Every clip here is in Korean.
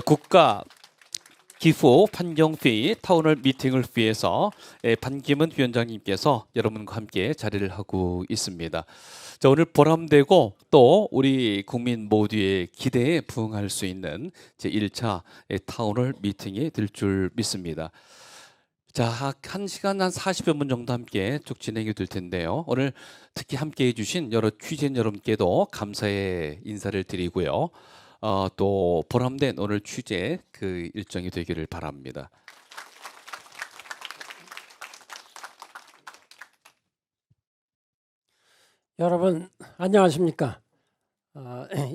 국가 기후 환경회의 타운홀 미팅을 위해서 반기문 위원장님께서 여러분과 함께 자리를 하고 있습니다. 자, 오늘 보람되고 또 우리 국민 모두의 기대에 부응할 수 있는 제1차 타운홀 미팅이 될 줄 믿습니다. 자, 1시간 한 40여 분 정도 함께 쭉 진행이 될 텐데요. 오늘 특히 함께 해주신 여러 취재인 여러분께도 감사의 인사를 드리고요. 또 보람된 오늘 취재 그 일정이 되기를 바랍니다. 여러분 안녕하십니까?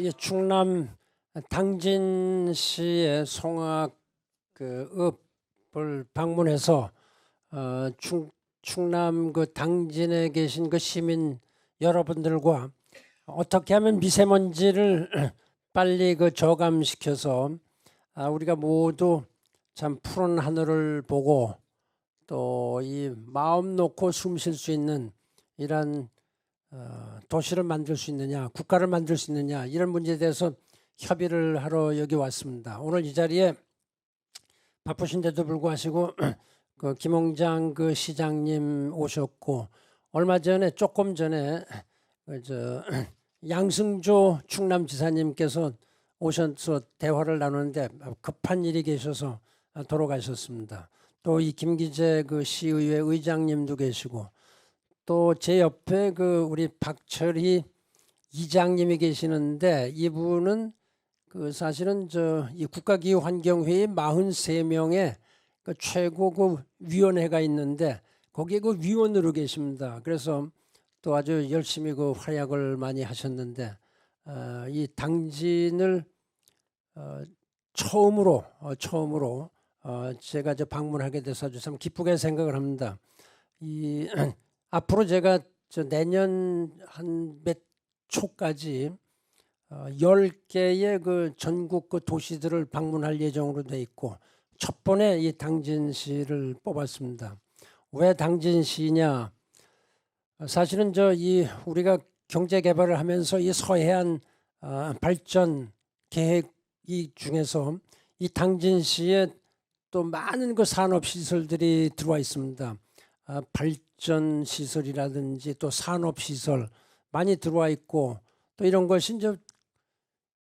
이 충남 당진시의 송악 읍을 방문해서 충남 그 당진에 계신 그 시민 여러분들과 어떻게 하면 미세먼지를 빨리 그 저감시켜서 우리가 모두 참 푸른 하늘을 보고 또 이 마음 놓고 숨 쉴 수 있는 이런 도시를 만들 수 있느냐, 국가를 만들 수 있느냐, 이런 문제에 대해서 협의를 하러 여기 왔습니다. 오늘 이 자리에 바쁘신데도 불구하고 그 김홍장 그 시장님 오셨고, 얼마 전에 조금 전에 양승조 충남지사님께서 오셔서 대화를 나누는데 급한 일이 계셔서 돌아가셨습니다. 또 이 김기재 그 시의회 의장님도 계시고, 또 제 옆에 그 우리 박철희 이장님이 계시는데, 이분은 그 사실은 이 국가기후환경회의 43명의 그 최고 그 위원회가 있는데 거기에 그 위원으로 계십니다. 그래서 또 아주 열심히 그 활약을 많이 하셨는데, 이 당진을 처음으로 제가 방문하게 돼서 아주 참 기쁘게 생각을 합니다. 앞으로 제가 내년 한 몇 초까지 10개의 그 전국 그 도시들을 방문할 예정으로 돼 있고, 첫 번에 이 당진시를 뽑았습니다. 왜 당진시냐? 사실은 우리가 경제 개발을 하면서 이 서해안 발전 계획 중에서 이 당진시에 또 많은 그 산업 시설들이 들어와 있습니다. 발전 시설이라든지 또 산업 시설 많이 들어와 있고, 또 이런 것이 이제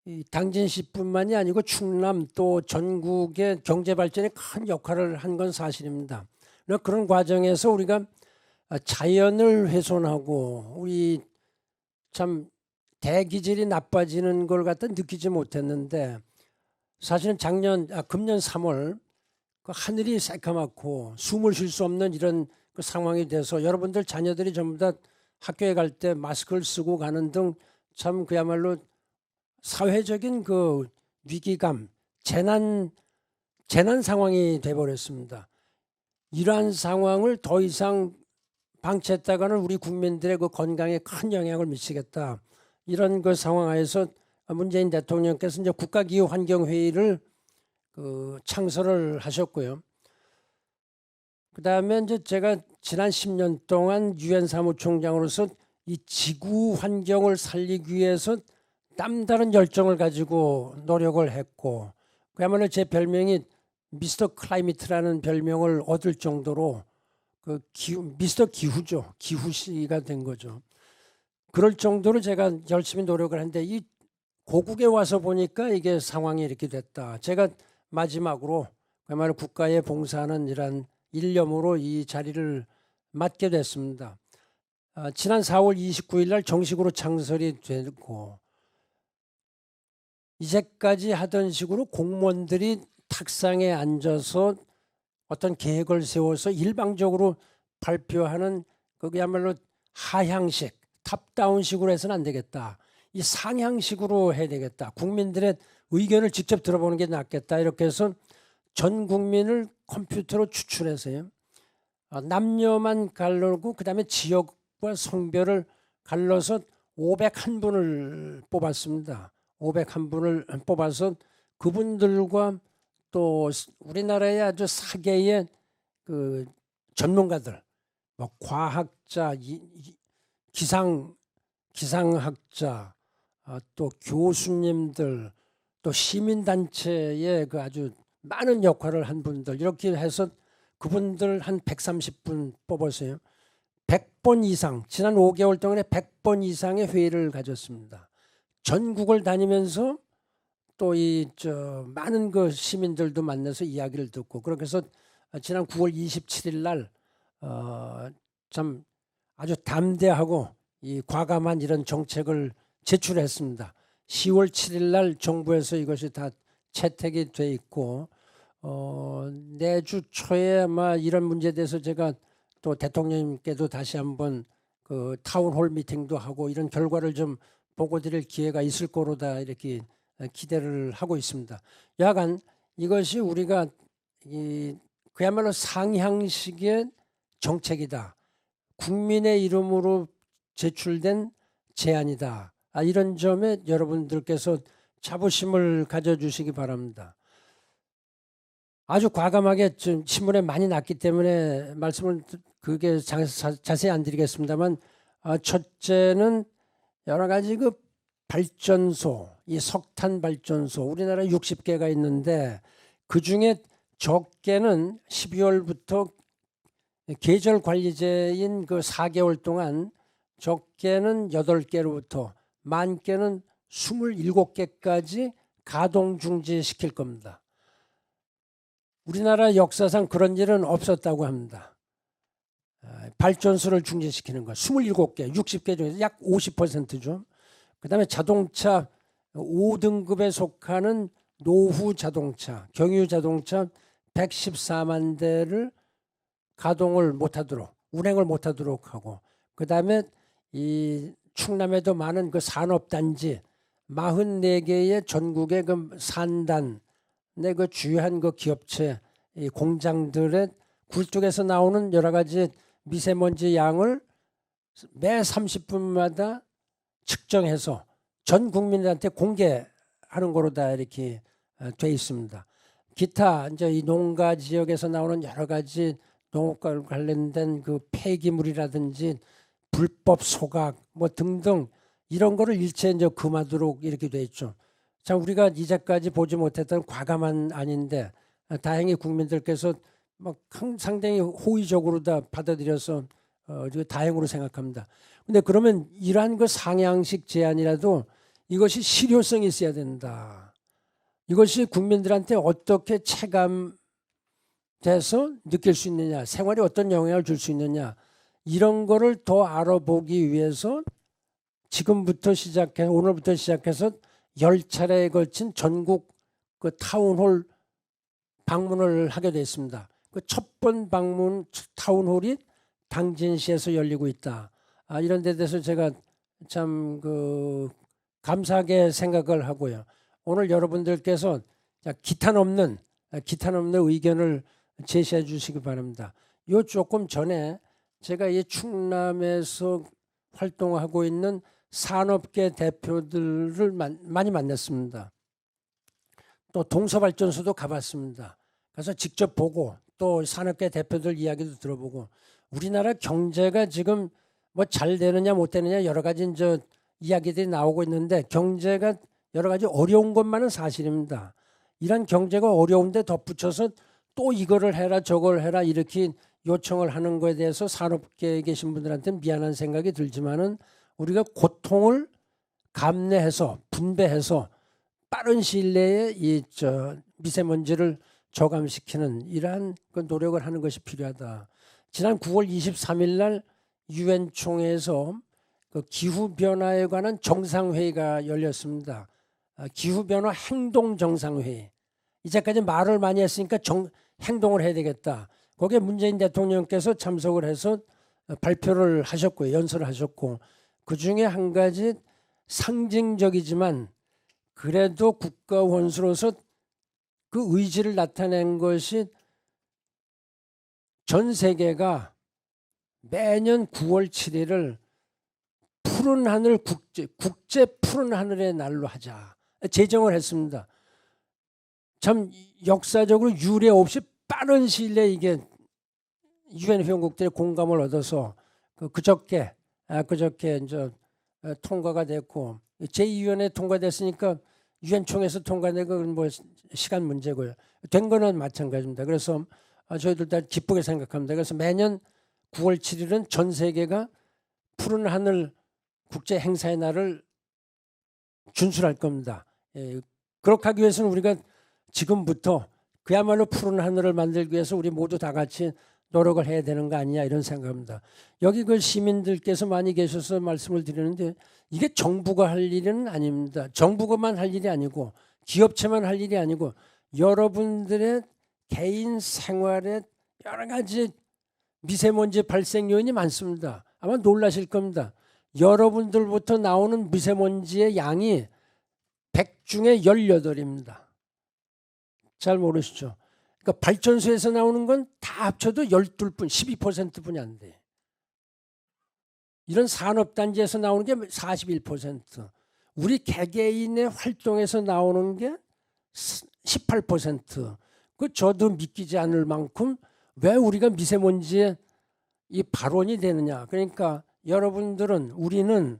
이 당진시뿐만이 아니고 충남 또 전국의 경제 발전에 큰 역할을 한 건 사실입니다. 그런 과정에서 우리가 자연을 훼손하고 우리 참 대기질이 나빠지는 걸 갖다 느끼지 못했는데, 사실은 금년 3월 그 하늘이 새까맣고 숨을 쉴 수 없는 이런 그 상황이 돼서 여러분들 자녀들이 전부 다 학교에 갈 때 마스크를 쓰고 가는 등 참 그야말로 사회적인 그 위기감, 재난 상황이 돼버렸습니다. 이러한 상황을 더 이상 방치했다가는 우리 국민들의 그 건강에 큰 영향을 미치겠다. 이런 그 상황 하에서 문재인 대통령께서 이제 국가기후환경회의를 창설을 하셨고요. 그 다음에 이제 제가 지난 10년 동안 유엔 사무총장으로서 이 지구 환경을 살리기 위해서 남다른 열정을 가지고 노력을 했고, 그야말로 제 별명이 미스터 클라이미트라는 별명을 얻을 정도로 미스터 기후죠. 기후씨가 된 거죠. 그럴 정도로 제가 열심히 노력을 했는데, 이 고국에 와서 보니까 이게 상황이 이렇게 됐다. 제가 마지막으로 그야말로 국가에 봉사하는 이런 일념으로 이 자리를 맡게 됐습니다. 지난 4월 29일 날 정식으로 창설이 되고, 이제까지 하던 식으로 공무원들이 탁상에 앉아서 어떤 계획을 세워서 일방적으로 발표하는 그야말로 하향식, 탑다운식으로 해서는 안 되겠다. 이 상향식으로 해야 되겠다. 국민들의 의견을 직접 들어보는 게 낫겠다. 이렇게 해서 전 국민을 컴퓨터로 추출해서요, 남녀만 갈르고 그다음에 지역과 성별을 갈라서 501분을 뽑았습니다. 501분을 뽑아서 그분들과 또 우리나라의 아주 사계의 그 전문가들, 뭐 과학자, 기상학자, 또 교수님들, 또 시민단체의 그 아주 많은 역할을 한 분들 이렇게 해서 그분들 한 130분 뽑았어요. 100번 이상 지난 5개월 동안에 100번 이상의 회의를 가졌습니다. 전국을 다니면서 또 많은 그 시민들도 만나서 이야기를 듣고 그렇게 해서 지난 9월 27일 날 참 아주 담대하고 이 과감한 이런 정책을 제출했습니다. 10월 7일 날 정부에서 이것이 다 채택이 돼 있고 내주 초에 아마 이런 문제에 대해서 제가 또 대통령님께도 다시 한번 그 타운홀 미팅도 하고 이런 결과를 좀 보고 드릴 기회가 있을 거로다 이렇게 기대를 하고 있습니다. 여하간 이것이 우리가 그야말로 상향식의 정책이다. 국민의 이름으로 제출된 제안이다. 이런 점에 여러분들께서 자부심을 가져주시기 바랍니다. 아주 과감하게 좀 신문에 많이 났기 때문에 말씀을 그게 자세히 안 드리겠습니다만 첫째는 여러 가지 그 발전소, 이 석탄 발전소 우리나라에 60개가 있는데 그중에 적게는 12월부터 계절 관리제인 그 4개월 동안 적게는 8개로부터 많게는 27개까지 가동 중지시킬 겁니다. 우리나라 역사상 그런 일은 없었다고 합니다. 발전소를 중지시키는 거 27개, 60개 중에서 약 50%죠. 그다음에 자동차 5등급에 속하는 노후 자동차, 경유 자동차 114만 대를 가동을 못하도록, 운행을 못하도록 하고, 그다음에 이 충남에도 많은 그 산업단지 44개의 전국의 그 산단, 그 주요한 그 기업체, 이 공장들의 굴뚝에서 나오는 여러 가지 미세먼지 양을 매 30분마다 측정해서 전 국민들한테 공개하는 거로 다 이렇게 돼 있습니다. 기타 이제 이 농가 지역에서 나오는 여러 가지 농업과 관련된 그 폐기물이라든지 불법 소각 뭐 등등 이런 거를 일체 이제 금하도록 이렇게 돼 있죠. 자, 우리가 이제까지 보지 못했던 과감한 아닌데 다행히 국민들께서 막 상당히 호의적으로 다 받아들여서 다행으로 생각합니다. 근데 그러면 이러한 그 상향식 제안이라도 이것이 실효성이 있어야 된다. 이것이 국민들한테 어떻게 체감돼서 느낄 수 있느냐, 생활에 어떤 영향을 줄 수 있느냐 이런 거를 더 알아보기 위해서 지금부터 시작해서 오늘부터 시작해서 10차례에 걸친 전국 그 타운홀 방문을 하게 됐습니다. 그 첫 번 방문 타운홀이 당진시에서 열리고 있다. 이런 데 대해서 제가 참 그 감사하게 생각을 하고요. 오늘 여러분들께서 기탄 없는 의견을 제시해 주시기 바랍니다. 요 조금 전에 제가 이 충남에서 활동하고 있는 산업계 대표들을 많이 만났습니다. 또 동서발전소도 가봤습니다. 그래서 직접 보고 또 산업계 대표들 이야기도 들어보고 우리나라 경제가 지금 뭐 잘 되느냐 못 되느냐 여러 가지 이야기들이 나오고 있는데 경제가 여러 가지 어려운 것만은 사실입니다. 이런 경제가 어려운데 덧붙여서 또 이거를 해라 저걸 해라 이렇게 요청을 하는 거에 대해서 산업계에 계신 분들한테 미안한 생각이 들지만은 우리가 고통을 감내해서 분배해서 빠른 시일 내에 이 미세먼지를 저감시키는 이러한 그 노력을 하는 것이 필요하다. 지난 9월 23일 날 유엔 총회에서 그 기후 변화에 관한 정상회의가 열렸습니다. 기후 변화 행동 정상회의. 이제까지 말을 많이 했으니까 행동을 해야 되겠다. 거기에 문재인 대통령께서 참석을 해서 발표를 하셨고요. 연설을 하셨고 그중에 한 가지 상징적이지만 그래도 국가 원수로서 그 의지를 나타낸 것이 전 세계가 매년 9월 7일을 푸른 하늘 국제 푸른 하늘의 날로 하자 제정을 했습니다. 참 역사적으로 유례 없이 빠른 시일 내에 이게 유엔 회원국들의 공감을 얻어서 그저께 이제 통과가 됐고 제2위원회에 통과됐으니까 유엔 총회에서 통과된 건 뭐 시간 문제고요. 된 거는 마찬가지입니다. 그래서 저희들 다 기쁘게 생각합니다. 그래서 매년 9월 7일은 전 세계가 푸른 하늘 국제 행사의 날을 준수할 겁니다. 예, 그렇게 하기 위해서는 우리가 지금부터 그야말로 푸른 하늘을 만들기 위해서 우리 모두 다 같이 노력을 해야 되는 거 아니냐 이런 생각합니다. 여기 그 시민들께서 많이 계셔서 말씀을 드리는데 이게 정부가 할 일은 아닙니다. 정부가만 할 일이 아니고 기업체만 할 일이 아니고 여러분들의 개인 생활에 여러 가지 미세먼지 발생 요인이 많습니다. 아마 놀라실 겁니다. 여러분들부터 나오는 미세먼지의 양이 100 중에 18입니다. 잘 모르시죠? 그러니까 발전소에서 나오는 건 다 합쳐도 12뿐, 12%뿐이 안 돼. 이런 산업단지에서 나오는 게 41%. 우리 개개인의 활동에서 나오는 게 18%. 그 저도 믿기지 않을 만큼 왜 우리가 미세먼지에 이 발원이 되느냐. 그러니까 여러분들은 우리는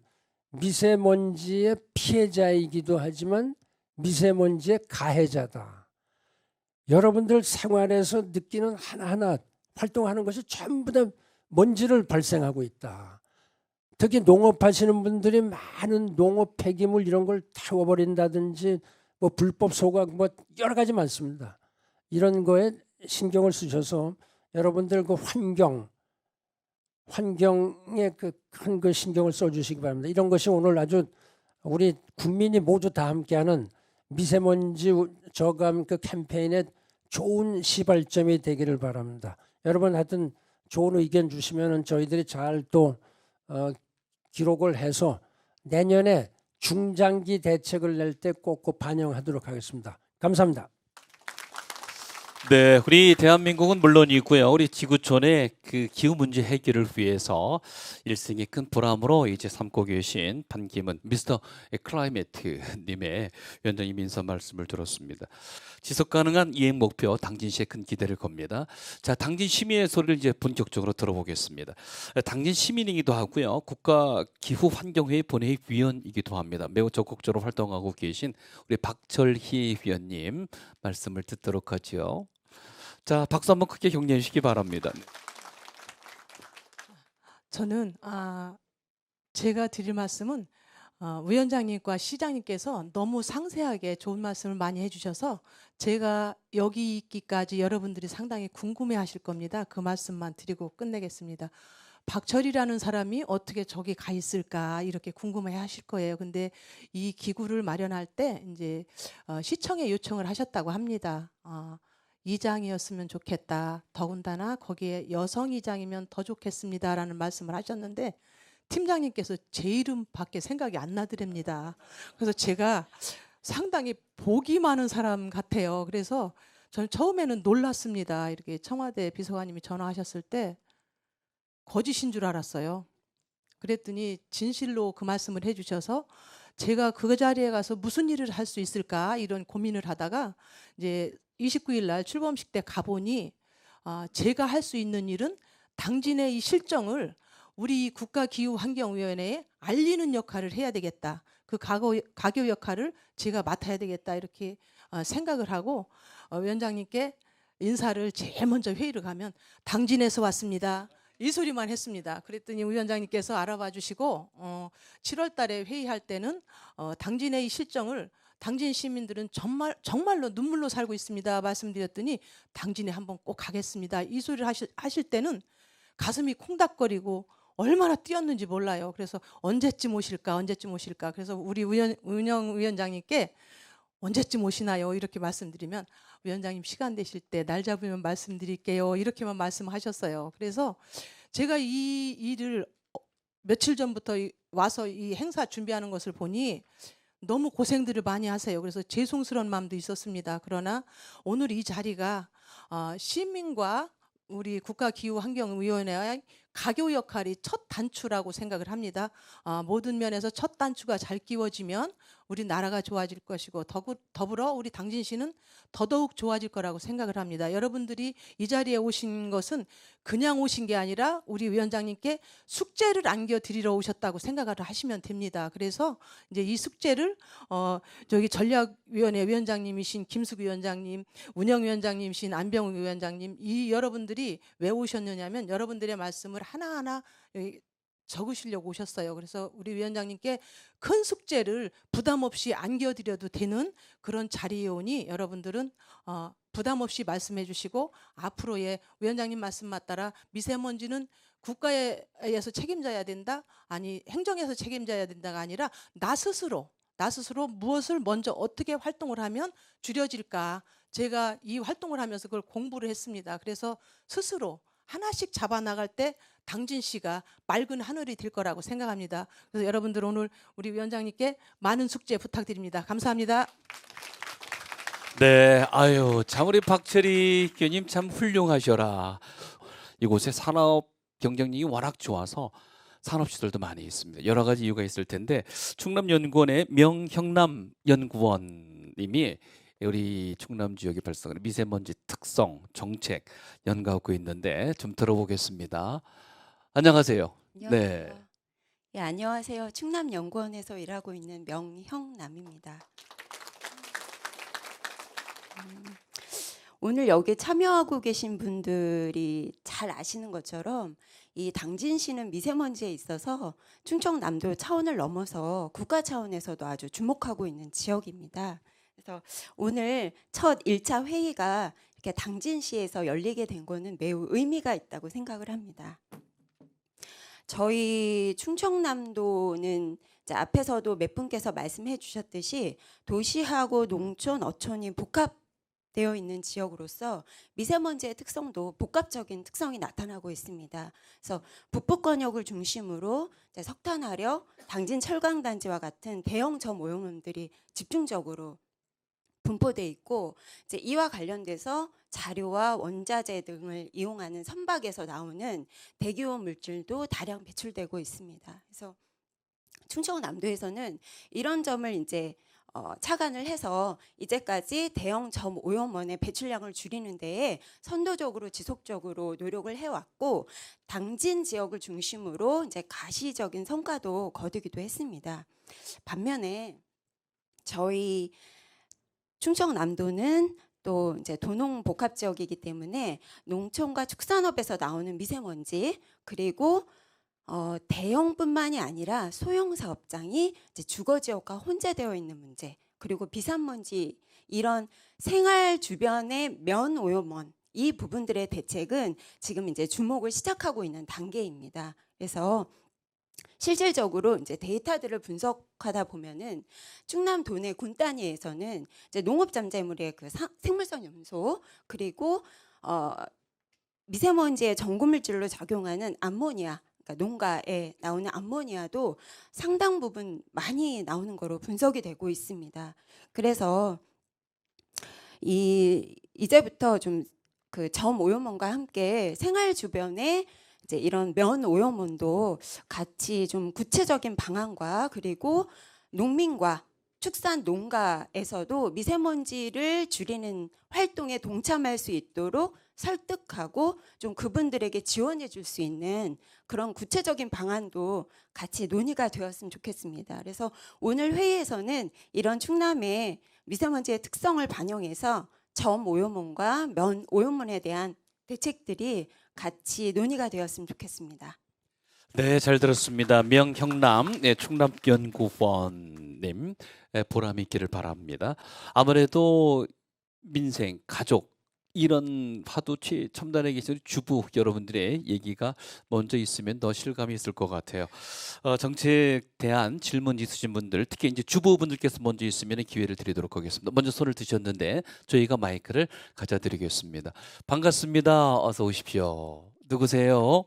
미세먼지의 피해자이기도 하지만 미세먼지의 가해자다. 여러분들 생활에서 느끼는 하나하나 활동하는 것이 전부 다 먼지를 발생하고 있다. 특히 농업하시는 분들이 많은 농업 폐기물 이런 걸 태워버린다든지 뭐 불법 소각 뭐 여러 가지 많습니다. 이런 거에 신경을 쓰셔서 여러분들 그 환경에 그 큰 그 신경을 써주시기 바랍니다. 이런 것이 오늘 아주 우리 국민이 모두 다 함께하는 미세먼지 저감 그 캠페인의 좋은 시발점이 되기를 바랍니다. 여러분 하여튼 좋은 의견 주시면은 저희들이 잘 또 기록을 해서 내년에 중장기 대책을 낼 때 꼭 반영하도록 하겠습니다. 감사합니다. 네, 우리 대한민국은 물론이고요. 우리 지구촌의 그 기후 문제 해결을 위해서 일생의 큰 보람으로 이제 삼고 계신 반기문 미스터 클라이메트 님의 위원장님 인사 말씀을 들었습니다. 지속 가능한 이행 목표 당진시에 큰 기대를 겁니다. 자, 당진 시민의 소리를 이제 본격적으로 들어보겠습니다. 당진 시민이기도 하고요. 국가 기후 환경회의 본회의 위원이기도 합니다. 매우 적극적으로 활동하고 계신 우리 박철희 위원님 말씀을 듣도록 하죠. 자, 박수 한번 크게 격려해 주시기 바랍니다. 저는 제가 드릴 말씀은 위원장님과 시장님께서 너무 상세하게 좋은 말씀을 많이 해주셔서 제가 여기 있기까지 여러분들이 상당히 궁금해하실 겁니다. 그 말씀만 드리고 끝내겠습니다. 박철이라는 사람이 어떻게 저기 가 있을까 이렇게 궁금해하실 거예요. 근데 이 기구를 마련할 때 이제 시청에 요청을 하셨다고 합니다. 이장이었으면 좋겠다. 더군다나 거기에 여성 이장이면 더 좋겠습니다라는 말씀을 하셨는데 팀장님께서 제 이름밖에 생각이 안 나더랍니다. 그래서 제가 상당히 복이 많은 사람 같아요. 그래서 저는 처음에는 놀랐습니다. 이렇게 청와대 비서관님이 전화하셨을 때 거짓인 줄 알았어요. 그랬더니 진실로 그 말씀을 해주셔서 제가 그 자리에 가서 무슨 일을 할 수 있을까 이런 고민을 하다가 이제 29일 날 출범식 때 가보니 제가 할 수 있는 일은 당진의 이 실정을 우리 국가기후환경위원회에 알리는 역할을 해야 되겠다. 그 가교 역할을 제가 맡아야 되겠다 이렇게 생각을 하고 위원장님께 인사를 제일 먼저 회의를 가면 당진에서 왔습니다. 이 소리만 했습니다. 그랬더니 위원장님께서 알아봐 주시고 7월 달에 회의할 때는 당진의 이 실정을 당진 시민들은 정말로 눈물로 살고 있습니다. 말씀드렸더니 당진에 한번 꼭 가겠습니다. 이 소리를 하실 때는 가슴이 콩닥거리고 얼마나 뛰었는지 몰라요. 그래서 언제쯤 오실까? 그래서 우리 위원장님께 언제쯤 오시나요? 이렇게 말씀드리면 위원장님 시간 되실 때 날 잡으면 말씀드릴게요. 이렇게만 말씀하셨어요. 그래서 제가 이 일을 며칠 전부터 와서 이 행사 준비하는 것을 보니 너무 고생들을 많이 하세요. 그래서 죄송스러운 마음도 있었습니다. 그러나 오늘 이 자리가 시민과 우리 국가기후환경위원회의 가교 역할이 첫 단추라고 생각을 합니다. 모든 면에서 첫 단추가 잘 끼워지면 우리 나라가 좋아질 것이고 더불어 우리 당진시는 더더욱 좋아질 거라고 생각을 합니다. 여러분들이 이 자리에 오신 것은 그냥 오신 게 아니라 우리 위원장님께 숙제를 안겨드리러 오셨다고 생각을 하시면 됩니다. 그래서 이제 이 숙제를 저기 전략위원회 위원장님이신 김숙 위원장님, 운영위원장님이신 안병욱 위원장님, 이 여러분들이 왜 오셨느냐면 여러분들의 말씀을 하나하나 적으시려고 오셨어요. 그래서 우리 위원장님께 큰 숙제를 부담 없이 안겨드려도 되는 그런 자리에 오니 여러분들은 부담 없이 말씀해 주시고 앞으로의 위원장님 말씀 따라 미세먼지는 국가에서 책임져야 된다, 아니 행정에서 책임져야 된다가 아니라 나 스스로 무엇을 먼저 어떻게 활동을 하면 줄여질까, 제가 이 활동을 하면서 그걸 공부를 했습니다. 그래서 스스로 하나씩 잡아나갈 때 당진시가 맑은 하늘이 될 거라고 생각합니다. 그래서 여러분들 오늘 우리 위원장님께 많은 숙제 부탁드립니다. 감사합니다. 네, 아유, 참 우리 박철희 교님 참 훌륭하셔라. 이곳에 산업 경쟁력이 워낙 좋아서 산업시설도 많이 있습니다. 여러 가지 이유가 있을 텐데 충남연구원의 명형남 연구원님이 우리 충남 지역에 발생하는 미세먼지 특성 정책 연구하고 있는데 좀 들어보겠습니다. 안녕하세요. 네. 예, 안녕하세요. 충남연구원에서 일하고 있는 명형남입니다. 오늘 여기 참여하고 계신 분들이 잘 아시는 것처럼 이 당진시는 미세먼지에 있어서 충청남도 차원을 넘어서 국가 차원에서도 아주 주목하고 있는 지역입니다. 그래서 오늘 첫 1차 회의가 이렇게 당진시에서 열리게 된 거는 매우 의미가 있다고 생각을 합니다. 저희 충청남도는 이제 앞에서도 몇 분께서 말씀해 주셨듯이 도시하고 농촌, 어촌이 복합되어 있는 지역으로서 미세먼지의 특성도 복합적인 특성이 나타나고 있습니다. 그래서 북부권역을 중심으로 이제 석탄화력, 당진 철강단지와 같은 대형 저오염원들이 집중적으로 분포돼 있고, 이제 이와 관련돼서 자료와 원자재 등을 이용하는 선박에서 나오는 대기오염 물질도 다량 배출되고 있습니다. 그래서 충청남도에서는 이런 점을 이제 착안을 해서 이제까지 대형 저오염원의 배출량을 줄이는 데에 선도적으로 지속적으로 노력을 해왔고, 당진 지역을 중심으로 이제 가시적인 성과도 거두기도 했습니다. 반면에 저희 충청남도는 또 이제 도농 복합 지역이기 때문에 농촌과 축산업에서 나오는 미세먼지, 그리고 대형뿐만이 아니라 소형 사업장이 이제 주거 지역과 혼재되어 있는 문제, 그리고 비산먼지, 이런 생활 주변의 면 오염원, 이 부분들의 대책은 지금 이제 주목을 시작하고 있는 단계입니다. 그래서 실질적으로 이제 데이터들을 분석하다 보면은 충남 도내 군 단위에서는 이제 농업 잠재물의 그 생물성 염소, 그리고 미세먼지의 전구물질로 작용하는 암모니아, 그러니까 농가에 나오는 암모니아도 상당 부분 많이 나오는 거로 분석이 되고 있습니다. 그래서 이제부터 좀 그 저오염원과 함께 생활 주변에 이제 이런 면 오염원도 같이 좀 구체적인 방안과, 그리고 농민과 축산 농가에서도 미세먼지를 줄이는 활동에 동참할 수 있도록 설득하고 좀 그분들에게 지원해 줄 수 있는 그런 구체적인 방안도 같이 논의가 되었으면 좋겠습니다. 그래서 오늘 회의에서는 이런 충남의 미세먼지의 특성을 반영해서 점 오염원과 면 오염원에 대한 대책들이 같이 논의가 되었으면 좋겠습니다. 네, 잘 들었습니다. 명형남 충남연구원님 보람 있기를 바랍니다. 아무래도 민생, 가족 이런 화두 첨단에 계신 주부 여러분들의 얘기가 먼저 있으면 더 실감이 있을 것 같아요. 정책에 대한 질문 있으신 분들, 특히 이제 주부분들께서 먼저 있으면 기회를 드리도록 하겠습니다. 먼저 손을 드셨는데 저희가 마이크를 가져드리겠습니다. 반갑습니다. 어서 오십시오. 누구세요?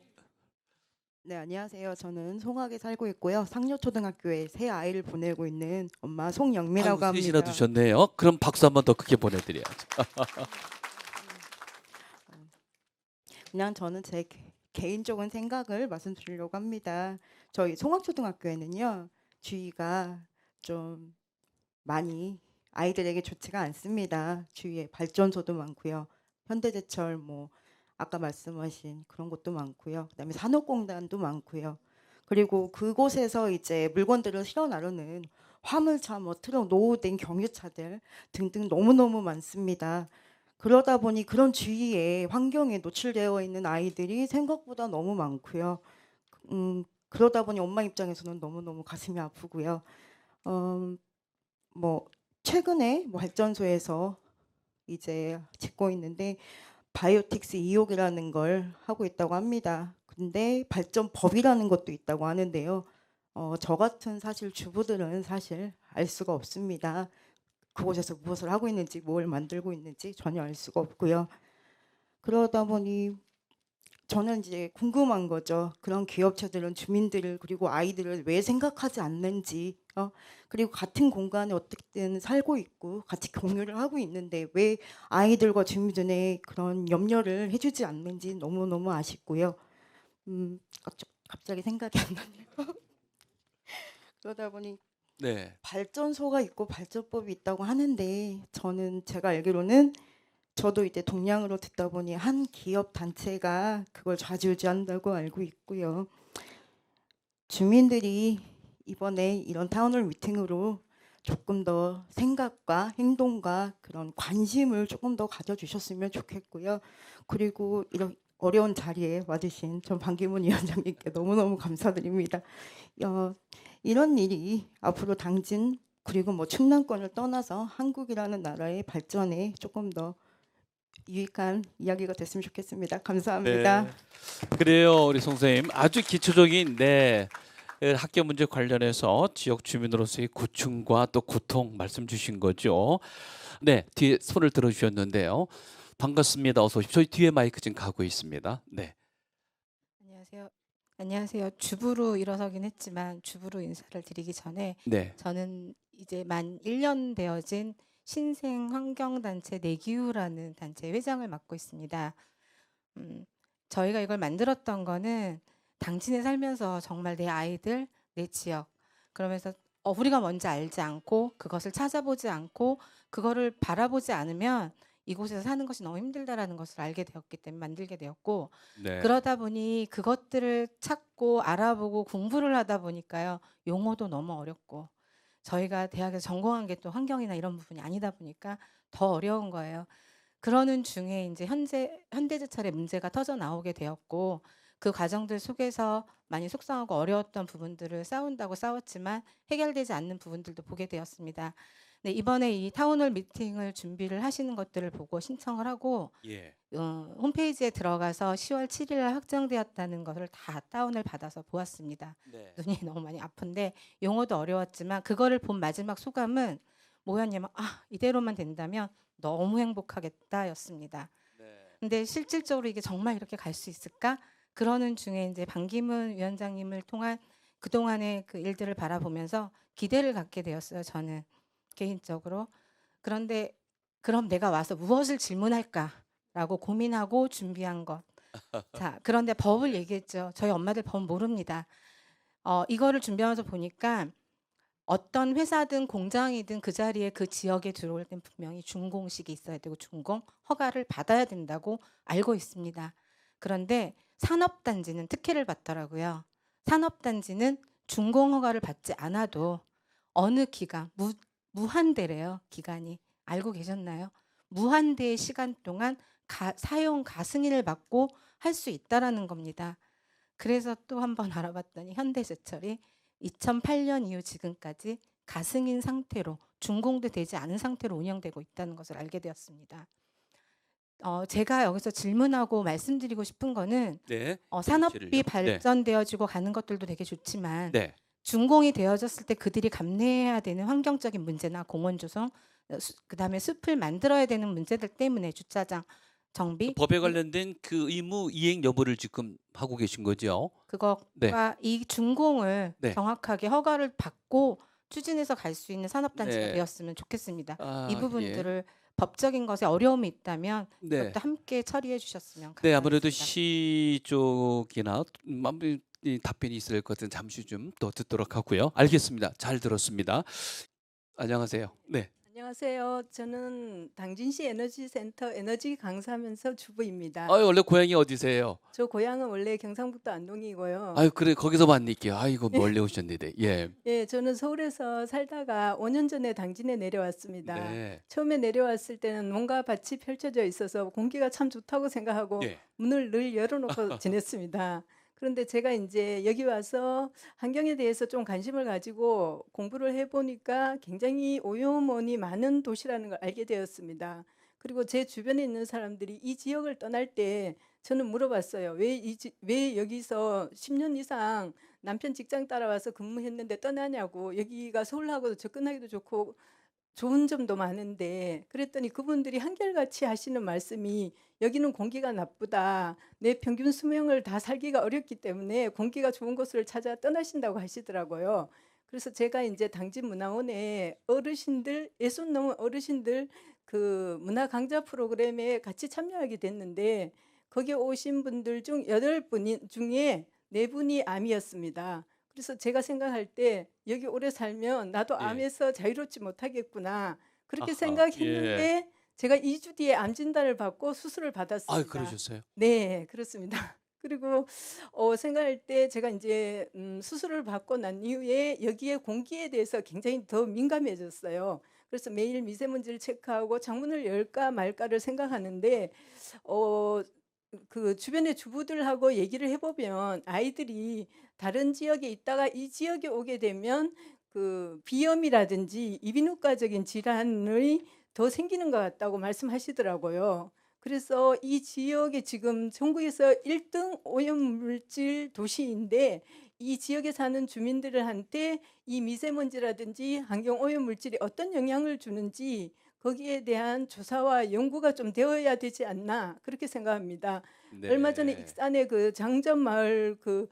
네, 안녕하세요. 저는 송악에 살고 있고요. 상료초등학교에 새 아이를 보내고 있는 엄마 송영미라고 합니다. 셋이나 두셨네요. 그럼 박수 한번 더 크게 보내드려야죠. 그냥 저는 제 개인적인 생각을 말씀드리려고 합니다. 저희 송악초등학교에는요, 주위가 좀 많이 아이들에게 좋지가 않습니다. 주위에 발전소도 많고요. 현대제철 뭐 아까 말씀하신 그런 것도 많고요. 그다음에 산업공단도 많고요. 그리고 그곳에서 이제 물건들을 실어 나르는 화물차, 뭐 트럭, 노후된 경유차들 등등 너무너무 많습니다. 그러다 보니 그런 주위에 환경에 노출되어 있는 아이들이 생각보다 너무 많고요. 그러다 보니 엄마 입장에서는 너무너무 가슴이 아프고요. 뭐 최근에 뭐 발전소에서 이제 짓고 있는데 바이오틱스 2호기라는 걸 하고 있다고 합니다. 근데 발전법이라는 것도 있다고 하는데요. 저 같은 사실 주부들은 사실 알 수가 없습니다. 그곳에서 무엇을 하고 있는지, 뭘 만들고 있는지 전혀 알 수가 없고요. 그러다 보니 저는 이제 궁금한 거죠. 그런 기업체들은 주민들을 그리고 아이들을 왜 생각하지 않는지, 그리고 같은 공간에 어떻게든 살고 있고 같이 공유를 하고 있는데 왜 아이들과 주민들의 그런 염려를 해주지 않는지 너무너무 아쉽고요. 갑자기 생각이 안 나네요. 그러다 보니 네. 발전소가 있고 발전법이 있다고 하는데 저는 제가 알기로는 저도 이제 동양으로 듣다 보니 한 기업 단체가 그걸 좌지우지한다고 알고 있고요. 주민들이 이번에 이런 타운홀 미팅으로 조금 더 생각과 행동과 그런 관심을 조금 더 가져주셨으면 좋겠고요. 그리고 이런 어려운 자리에 와주신 전 반기문 위원장님께 너무너무 감사드립니다. 이런 일이 앞으로 당진 그리고 뭐 충남권을 떠나서 한국이라는 나라의 발전에 조금 더 유익한 이야기가 됐으면 좋겠습니다. 감사합니다. 네. 그래요, 우리 선생님. 아주 기초적인 학교 문제 관련해서 지역 주민으로서의 고충과 또 고통 말씀 주신 거죠. 네, 뒤에 손을 들어주셨는데요. 반갑습니다. 어서 오십시오. 저희 뒤에 마이크 지금 가고 있습니다. 네. 안녕하세요. 안녕하세요. 주부로 일어서긴 했지만 주부로 인사를 드리기 전에 네. 저는 이제 만 1년 되어진 신생환경단체 내기후라는 단체 회장을 맡고 있습니다. 저희가 이걸 만들었던 거는 당진에 살면서 정말 내 아이들, 내 지역 그러면서 우리가 뭔지 알지 않고 그것을 찾아보지 않고 그거를 바라보지 않으면 이곳에서 사는 것이 너무 힘들다라는 것을 알게 되었기 때문에 만들게 되었고 네. 그러다 보니 그것들을 찾고 알아보고 공부를 하다 보니까요. 용어도 너무 어렵고 저희가 대학에서 전공한 게 또 환경이나 이런 부분이 아니다 보니까 더 어려운 거예요. 그러는 중에 이제 현대제철의 문제가 터져 나오게 되었고 그 과정들 속에서 많이 속상하고 어려웠던 부분들을 싸운다고 싸웠지만 해결되지 않는 부분들도 보게 되었습니다. 네, 이번에 이 타운홀 미팅을 준비를 하시는 것들을 보고 신청을 하고 예. 홈페이지에 들어가서 10월 7일 날 확정되었다는 것을 다 다운을 받아서 보았습니다. 네. 눈이 너무 많이 아픈데 용어도 어려웠지만 그거를 본 마지막 소감은 뭐였냐면 이대로만 된다면 너무 행복하겠다였습니다. 네. 근데 실질적으로 이게 정말 이렇게 갈 수 있을까? 그러는 중에 이제 반기문 위원장님을 통한 그동안의 그 일들을 바라보면서 기대를 갖게 되었어요. 저는 개인적으로. 그런데 그럼 내가 와서 무엇을 질문할까라고 고민하고 준비한 것. 자, 그런데 법을 얘기했죠. 저희 엄마들 법 모릅니다. 이거를 준비하면서 보니까 어떤 회사든 공장이든 그 자리에 그 지역에 들어올 땐 분명히 준공식이 있어야 되고 준공 허가를 받아야 된다고 알고 있습니다. 그런데 산업단지는 특혜를 받더라고요. 산업단지는 준공 허가를 받지 않아도 어느 기간, 무한대래요. 기간이. 알고 계셨나요? 무한대의 시간 동안 사용 가승인을 받고 할 수 있다라는 겁니다. 그래서 또 한 번 알아봤더니 현대제철이 2008년 이후 지금까지 가승인 상태로 준공도 되지 않은 상태로 운영되고 있다는 것을 알게 되었습니다. 제가 여기서 질문하고 말씀드리고 싶은 거는 네. 산업이 네. 발전되어지고 가는 것들도 되게 좋지만 네. 준공이 되어졌을 때 그들이 감내해야 되는 환경적인 문제나 공원 조성, 그다음에 숲을 만들어야 되는 문제들 때문에 주차장 정비 법에 관련된 그 의무 이행 여부를 지금 하고 계신 거죠? 그것과 네. 이 준공을 네. 정확하게 허가를 받고 추진해서 갈 수 있는 산업단지가 네. 되었으면 좋겠습니다. 아, 이 부분들을 법적인 것에 어려움이 있다면 네. 그것도 함께 처리해 주셨으면 네, 아무래도 감사하겠습니다. 시 쪽이나 이 답변이 있을 것은 잠시 좀 더 듣도록 하고요. 알겠습니다. 잘 들었습니다. 안녕하세요. 네. 안녕하세요. 저는 당진시 에너지센터 에너지 강사하면서 주부입니다. 아유, 원래 고향이 어디세요? 저 고향은 원래 경상북도 안동이고요. 아유, 그래, 거기서 만날게요. 아이고, 멀리 오셨는데. 예. 예, 저는 서울에서 살다가 5년 전에 당진에 내려왔습니다. 네. 처음에 내려왔을 때는 농가 밭이 펼쳐져 있어서 공기가 참 좋다고 생각하고 예. 문을 늘 열어놓고 지냈습니다. 그런데 제가 이제 여기 와서 환경에 대해서 좀 관심을 가지고 공부를 해보니까 굉장히 오염원이 많은 도시라는 걸 알게 되었습니다. 그리고 제 주변에 있는 사람들이 이 지역을 떠날 때 저는 물어봤어요. 왜 여기서 10년 이상 남편 직장 따라와서 근무했는데 떠나냐고. 여기가 서울하고도 접근하기도 좋고 좋은 점도 많은데, 그랬더니 그분들이 한결같이 하시는 말씀이 여기는 공기가 나쁘다. 내 평균 수명을 다 살기가 어렵기 때문에 공기가 좋은 곳을 찾아 떠나신다고 하시더라고요. 그래서 제가 이제 당진 문화원에 어르신들, 60 넘은 어르신들 그 문화 강좌 프로그램에 같이 참여하게 됐는데, 거기에 오신 분들 중 8분 중에 4분이 암이었습니다. 그래서 제가 생각할 때 여기 오래 살면 나도 예. 암에서 자유롭지 못하겠구나, 그렇게 아하, 생각했는데 제가 2주 뒤에 암 진단을 받고 수술을 받았습니다. 아유, 그러셨어요. 네, 그렇습니다. 그리고 생각할 때 제가 이제 수술을 받고 난 이후에 여기에 공기에 대해서 굉장히 더 민감해졌어요. 그래서 매일 미세먼지를 체크하고 창문을 열까 말까를 생각하는데 그 주변의 주부들하고 얘기를 해보면 아이들이 다른 지역에 있다가 이 지역에 오게 되면 그 비염이라든지 이비인후과적인 질환이 더 생기는 것 같다고 말씀하시더라고요. 그래서 이 지역에 지금 전국에서 1등 오염물질 도시인데, 이 지역에 사는 주민들한테 이 미세먼지라든지 환경 오염물질이 어떤 영향을 주는지 거기에 대한 조사와 연구가 좀 되어야 되지 않나, 그렇게 생각합니다. 네. 얼마 전에 익산의 그 장전 마을 그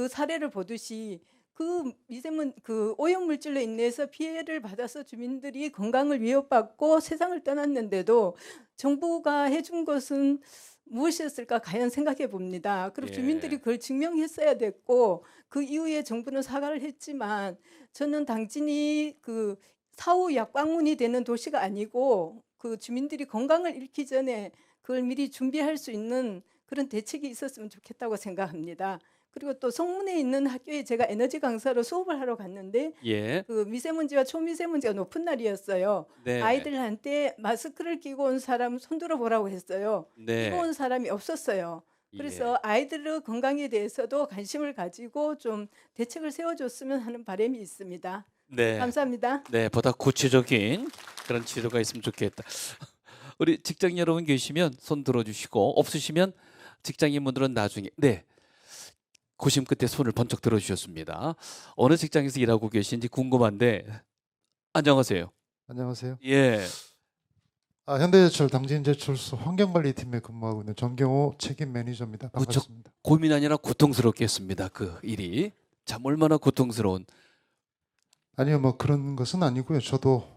사례를 보듯이 그 오염물질로 인해서 피해를 받아서 주민들이 건강을 위협받고 세상을 떠났는데도 정부가 해준 것은 무엇이었을까 과연 생각해 봅니다. 그리고 예. 주민들이 그걸 증명했어야 됐고, 그 이후에 정부는 사과를 했지만 저는 당진이 그 사후 약방문이 되는 도시가 아니고 그 주민들이 건강을 잃기 전에 그걸 미리 준비할 수 있는 그런 대책이 있었으면 좋겠다고 생각합니다. 그리고 또 성문에 있는 학교에 제가 에너지 강사로 수업을 하러 갔는데 예. 그 미세먼지와 초미세먼지가 높은 날이었어요. 네. 아이들한테 마스크를 끼고 온 사람 손들어 보라고 했어요. 네. 끼고 온 사람이 없었어요. 그래서 아이들의 건강에 대해서도 관심을 가지고 좀 대책을 세워줬으면 하는 바람이 있습니다. 네. 감사합니다. 네, 보다 구체적인 그런 지도가 있으면 좋겠다. 우리 직장인 여러분 계시면 손 들어주시고, 없으시면 직장인분들은 나중에. 네. 고심 끝에 손을 번쩍 들어주셨습니다. 어느 직장에서 일하고 계신지 궁금한데. 안녕하세요. 안녕하세요. 예. 현대제철 당진제철소 환경관리팀에 근무하고 있는 전경호 책임 매니저입니다. 무척 반갑습니다. 고민 아니라 고통스럽겠습니다. 그 일이 참 얼마나 고통스러운. 아니요, 뭐 그런 것은 아니고요. 저도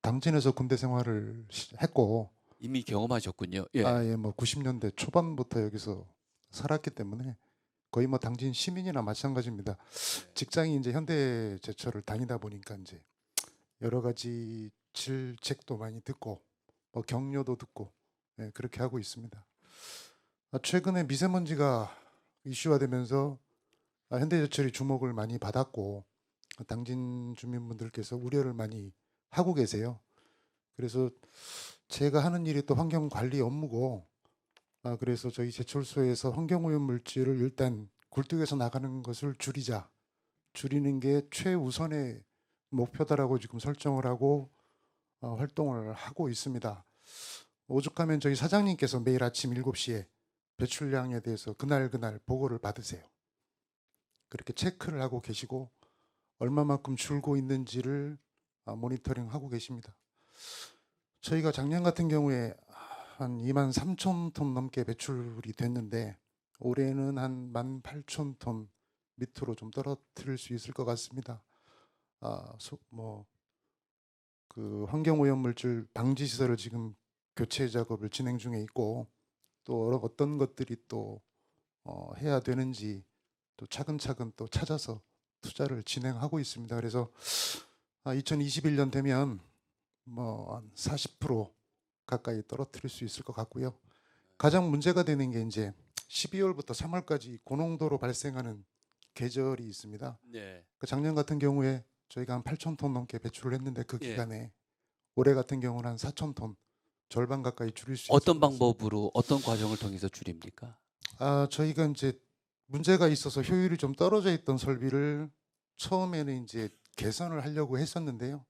당진에서 군대 생활을 했고, 이미 경험하셨군요. 예. 뭐 90년대 초반부터 여기서 살았기 때문에 거의 뭐 당진 시민이나 마찬가지입니다. 직장이 이제 현대제철을 다니다 보니까 이제 여러 가지 질책도 많이 듣고, 뭐 격려도 듣고, 그렇게 하고 있습니다. 최근에 미세먼지가 이슈화되면서 현대제철이 주목을 많이 받았고, 당진 주민분들께서 우려를 많이 하고 계세요. 그래서 제가 하는 일이 또 환경관리 업무고, 그래서 저희 제철소에서 환경오염 물질을 일단 굴뚝에서 나가는 것을 줄이는 게 최우선의 목표다라고 지금 설정을 하고 활동을 하고 있습니다. 오죽하면 저희 사장님께서 매일 아침 7시에 배출량에 대해서 그날 보고를 받으세요. 그렇게 체크를 하고 계시고 얼마만큼 줄고 있는지를 모니터링하고 계십니다. 저희가 작년 같은 경우에 한 23,000톤 넘게 배출이 됐는데 올해는 한 18,000톤 밑으로 좀 떨어뜨릴 수 있을 것 같습니다. 그 환경오염물질 방지 시설을 지금 교체 작업을 진행 중에 있고 또 어떤 것들이 또 해야 되는지 또 차근차근 또 찾아서 투자를 진행하고 있습니다. 그래서 2021년 되면 뭐 한 40% 가까이 떨어뜨릴 수 있을 것 같고요. 가장 문제가 되는 게 이제 12월부터 3월까지 고농도로 발생하는 계절이 있습니다. 네. 그 작년 같은 경우에 저희가 한 8,000톤 넘게 배출을 했는데 그 예. 기간에 올해 같은 경우는 한 4,000톤 절반 가까이 줄일 수 있을 어떤 것 같습니다. 방법으로 어떤 과정을 통해서 줄입니까? 저희가 이제 문제가 있어서 효율이 좀 떨어져 있던 설비를 처음에는 이제 개선을 하려고 했었는데요.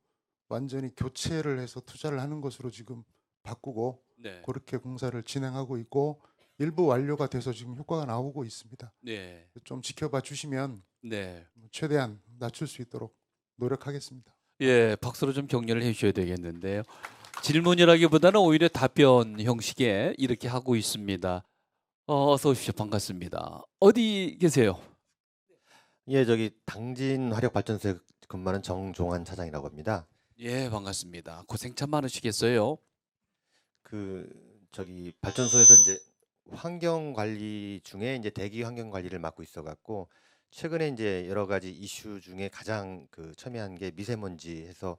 완전히 교체를 해서 투자를 하는 것으로 지금 바꾸고 네. 그렇게 공사를 진행하고 있고 일부 완료가 돼서 지금 효과가 나오고 있습니다. 네. 좀 지켜봐 주시면 네. 최대한 낮출 수 있도록 노력하겠습니다. 예, 박수로 좀 격려를 해주셔야 되겠는데요. 질문이라기보다는 오히려 답변 형식에 이렇게 하고 있습니다. 어서 오십시오. 반갑습니다. 어디 계세요? 예, 저기 당진 화력발전소에 근무하는 정종환 차장이라고 합니다. 예, 반갑습니다. 고생 참 많으시겠어요. 그 저기 발전소에서 이제 환경 관리 중에 이제 대기 환경 관리를 맡고 있어 갖고 최근에 이제 여러 가지 이슈 중에 가장 그 첨예한 게 미세먼지 해서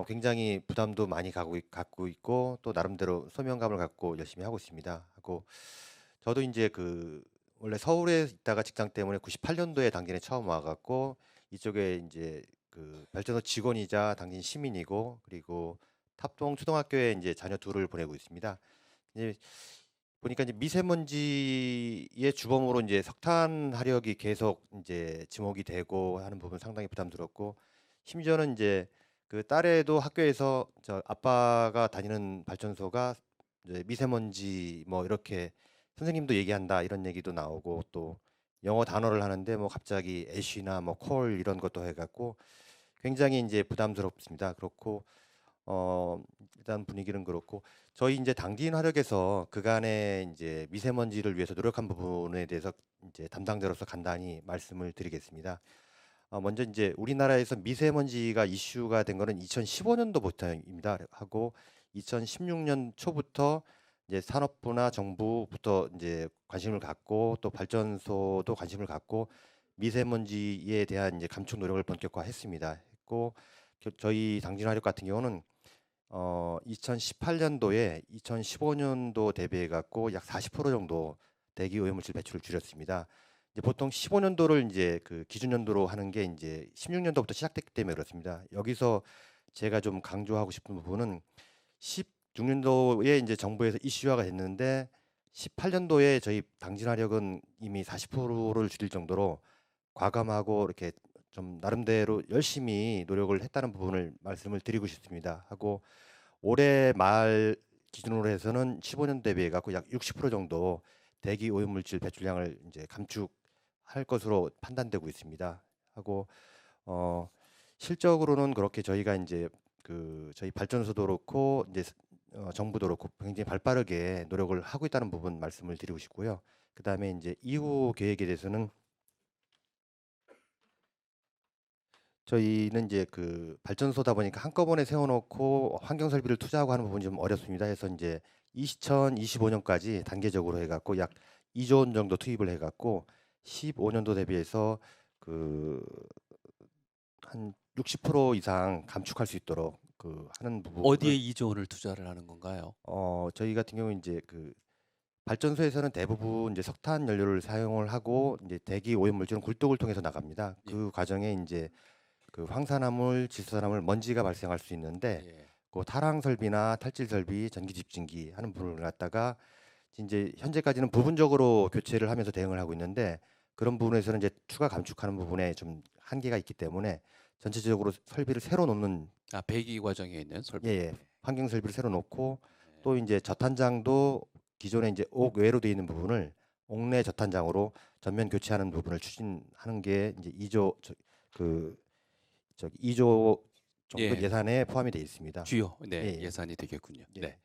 굉장히 부담도 많이 갖고 있고 또 나름대로 소명감을 갖고 열심히 하고 있습니다. 하고 저도 이제 그 원래 서울에 있다가 직장 때문에 98년도에 당진에 처음 와갖고 이쪽에 이제 그 발전소 직원이자 당진 시민이고 그리고 탑동 초등학교에 이제 자녀 둘을 보내고 있습니다. 이제 보니까 이제 미세먼지의 주범으로 이제 석탄 화력이 계속 이제 지목이 되고 하는 부분 상당히 부담스럽고 심지어는 이제 그 딸애도 학교에서 저 아빠가 다니는 발전소가 이제 미세먼지 뭐 이렇게 선생님도 얘기한다 이런 얘기도 나오고 또 영어 단어를 하는데 뭐 갑자기 애쉬나 뭐 콜 이런 것도 해갖고 굉장히 이제 부담스럽습니다. 그렇고 일단 분위기는 그렇고 저희 이제 당진 화력에서 그간의 이제 미세먼지를 위해서 노력한 부분에 대해서 이제 담당자로서 간단히 말씀을 드리겠습니다. 먼저 이제 우리나라에서 미세먼지가 이슈가 된 거는 2015년도부터입니다. 하고 2016년 초부터 이제 산업부나 정부부터 이제 관심을 갖고 또 발전소도 관심을 갖고 미세먼지에 대한 이제 감축 노력을 본격화했습니다. 했고 저희 당진화력 같은 경우는 2018년도에 2015년도 대비해 갖고 약 40% 정도 대기 오염물질 배출을 줄였습니다. 이제 보통 15년도를 이제 그 기준 연도로 하는 게 이제 16년도부터 시작됐기 때문에 그렇습니다. 여기서 제가 좀 강조하고 싶은 부분은 16년도에 이제 정부에서 이슈화가 됐는데 18년도에 저희 당진화력은 이미 40%를 줄일 정도로 과감하고 이렇게 좀 나름대로 열심히 노력을 했다는 부분을 말씀을 드리고 싶습니다. 하고 올해 말 기준으로 해서는 15년 대비해 갖고 약 60% 정도 대기 오염물질 배출량을 이제 감축할 것으로 판단되고 있습니다. 하고 실적으로는 그렇게 저희가 이제 그 저희 발전소도 그렇고 이제 정부도 그렇고 굉장히 발빠르게 노력을 하고 있다는 부분 말씀을 드리고 싶고요. 그다음에 이제 이후 계획에 대해서는 저희는 이제 그 발전소다 보니까 한꺼번에 세워놓고 환경 설비를 투자하고 하는 부분이 좀 어렵습니다. 해서 이제 2025년까지 단계적으로 해갖고 약 2조 원 정도 투입을 해갖고 15년도 대비해서 그 한 60% 이상 감축할 수 있도록 그 하는 부분. 어디에 2조 원을 투자를 하는 건가요? 저희 같은 경우 이제 그 발전소에서는 대부분 이제 석탄 연료를 사용을 하고 이제 대기 오염물질은 굴뚝을 통해서 나갑니다. 그 과정에 이제 그 황산화물, 질소산화물, 먼지가 발생할 수 있는데 예. 그 탈항 설비나 탈질 설비, 전기 집진기 하는 부분을 갖다가 이제 현재까지는 부분적으로 교체를 하면서 대응을 하고 있는데 그런 부분에서는 이제 추가 감축하는 부분에 좀 한계가 있기 때문에 전체적으로 설비를 새로 놓는 배기 과정에 있는 설비. 예, 환경 설비를 새로 놓고 또 이제 저탄장도 기존에 이제 옥 외로 되어 있는 부분을 옥내 저탄장으로 전면 교체하는 부분을 추진하는 게 이제 2조 저기 2조 정도 예. 예산에 포함이 되어 있습니다. 주요 네, 예. 예산이 되겠군요. 예. 네.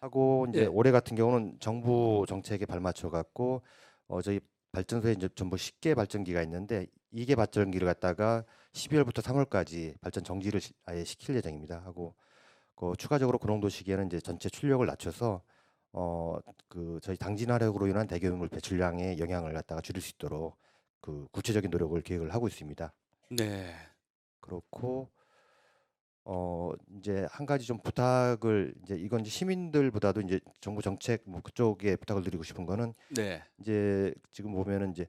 하고 이제 네. 올해 같은 경우는 정부 정책에 발맞춰 갖고 저희 발전소에 이제 전부 10개 발전기가 있는데 2개 발전기를 갖다가 12월부터 3월까지 발전 정지를 아예 시킬 예정입니다. 하고 추가적으로 고농도 시기에는 이제 전체 출력을 낮춰서 그 저희 당진 화력으로 인한 대기오염물 배출량의 영향을 갖다가 줄일 수 있도록 그 구체적인 노력을 계획을 하고 있습니다. 네. 그렇고 이제 한 가지 좀 부탁을 이제 이건 이제 시민들보다도 이제 정부 정책 뭐 그쪽에 부탁을 드리고 싶은 거는 네. 이제 지금 보면은 이제